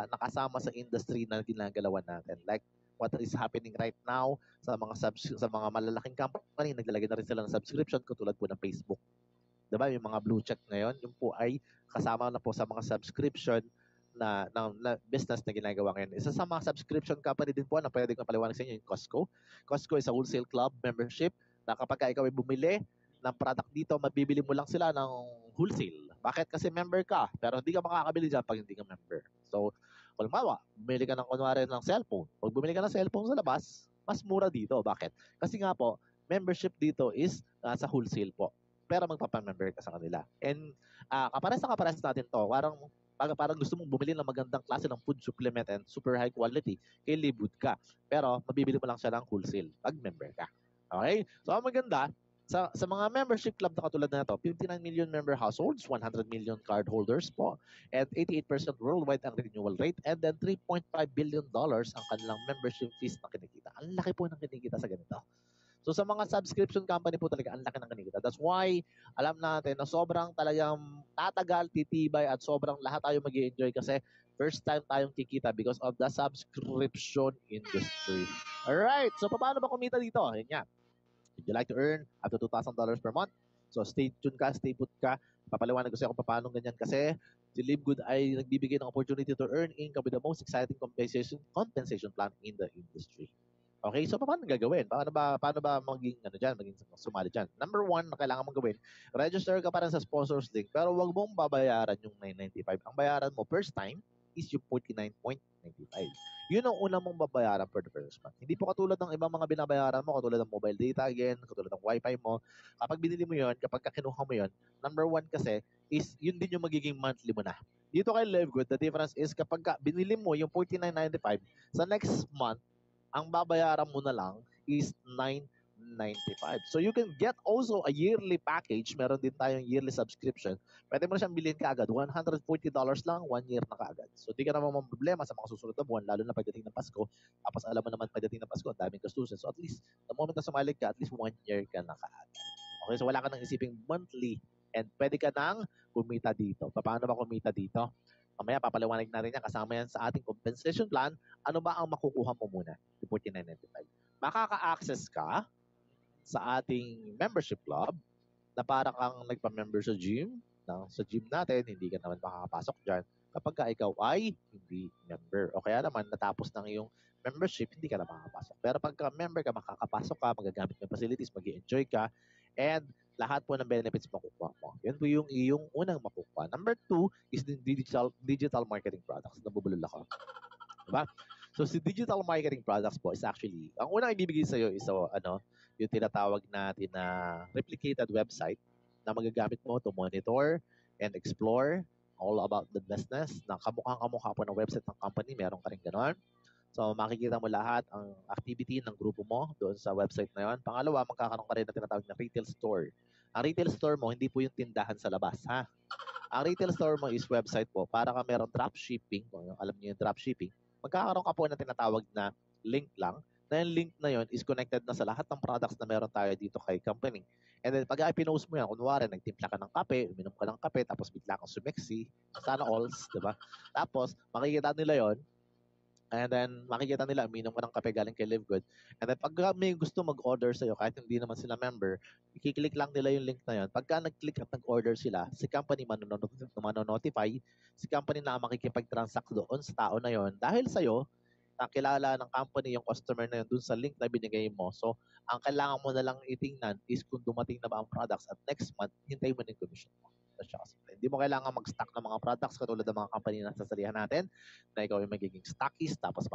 nakasama sa industry na ginagalawan natin. Like what is happening right now sa mga malalaking company, naglalagay na rin sila ng subscription katulad po ng Facebook. Diba? Yung mga blue check ngayon, yung po ay kasama na po sa mga subscription na business na ginagawa ngayon. Isa sa mga subscription company din po na pwede kong paliwanag sa inyo yung Costco. Costco is a wholesale club membership na kapag ikaw ay bumili ng product dito, mabibili mo lang sila ng wholesale. Bakit? Kasi member ka, pero hindi ka makakabili dyan pag hindi ka member. So, kung bumili ka ng kunwari ng cellphone. Pag bumili ka ng cellphone sa labas, mas mura dito. Bakit? Kasi nga po, membership dito is sa wholesale po. Pero magpapamember ka sa kanila. And kapares natin to. Parang gusto mong bumili ng magandang klase ng food supplement and super high quality, kay Livegood ka. Pero mabibili mo lang siya ng wholesale pag member ka. Okay? So ang maganda, sa mga membership club na katulad na ito, 59 million member households, 100 million card holders po, and 88% worldwide ang renewal rate, and then $3.5 billion ang kanilang membership fees na kinikita. Ang laki po ng kinikita sa ganito. So sa mga subscription company po talaga, ang laki ng kinikita. That's why alam natin na sobrang talagang tatagal, titibay, at sobrang lahat tayo mag-i-enjoy kasi first time tayong kikita because of the subscription industry. Alright, so paano ba kumita dito? Yan nga. If you like to earn up to $2,000 per month, so stay tuned ka, stay put ka. Papaliwanag ko sa iyo kung paano ganyan kasi si Livegood ay nagbibigay ng opportunity to earn income with the most exciting compensation plan in the industry. Okay, so paano gagawin? Paano ba maging sumali diyan? Number 1 na kailangan mong gawin, register ka para sa sponsors link pero wag mong babayaran yung $9.95. Ang bayaran mo first time is yung $49.95. Yun ang una mong babayaran for the first month. Hindi po katulad ng ibang mga binabayaran mo, katulad ng mobile data again, katulad ng wifi mo. Kapag binili mo yun, kapag kinuha mo yun, number 1 kasi is yun din yung magiging monthly mo na. Dito kay Livegood, the difference is kapag binili mo yung $49.95, sa next month, ang babayaran mo na lang is $9.95. So you can get also a yearly package. Meron din tayong yearly subscription. Pwede mo na siyang bilhin kaagad. $140 lang, 1 year na kaagad. So di ka naman problema sa mga susunod na buwan, lalo na pagdating ng Pasko. Tapos alam mo naman pagdating ng Pasko, ang daming gastusin. So at least, the moment na sumali ka, at least 1 year ka na kaagad. Okay, so wala ka nang isiping monthly and pwede ka nang kumita dito. Paano ba kumita dito? Mamaya papaliwanag natin yan, kasama yan sa ating compensation plan. Ano ba ang makukuha mo muna? $49.95. Makaka-access ka sa ating membership club na parang kang nagpa-member sa gym. Sa gym natin, hindi ka naman makakapasok dyan kapag ka ikaw ay hindi member. O kaya naman, natapos ng iyong membership, hindi ka na makakapasok. Pero pagka member ka, makakapasok ka, magagamit mo yung facilities, mag-i-enjoy ka, and lahat po ng benefits makukuha mo. Yan po yung iyong unang makukuha. Number 2 is the digital marketing products. Nabubulol ako. Diba? So, si digital marketing products po is actually, ang unang ibibigay sa iyo is yung tinatawag natin na replicated website na magagamit mo to monitor and explore all about the business na kamukhang-kamukha po ng website ng company. Meron ka rin ganon. So, makikita mo lahat ang activity ng grupo mo doon sa website na yon. Pangalawa, magkakaroon ka rin na tinatawag na retail store. Ang retail store mo, hindi po yung tindahan sa labas, ha? Ang retail store mo is website po para ka meron dropshipping, kung alam niyo yung dropshipping, magkakaroon ka po na tinatawag na link lang, na yung link na yon is connected na sa lahat ng products na meron tayo dito kay company. And then pag pinost mo yan, kunwari nagtimpla ka ng kape, uminom ka ng kape, tapos bigla kang sumexy, sana alls, di ba? Tapos makikita nila yon. And then, makikita nila, uminom ka ng kape galing kay Live Good. And then, pag may gusto mag-order sa'yo, kahit hindi naman sila member, i-click lang nila yung link na yun. Pagka nag-click at nag-order sila, si company manonotify, si company na makikipag-transact doon sa tao na yon. Dahil sa'yo, nakilala ng company yung customer na yun dun sa link na binigay mo. So, ang kailangan mo na lang itingnan is kung dumating na ba ang products at next month, hintay mo na yung commission mo. Hindi mo kailangan mag-stock ng mga products katulad ng mga company na sasalihan natin na ikaw yung magiging stockist tapos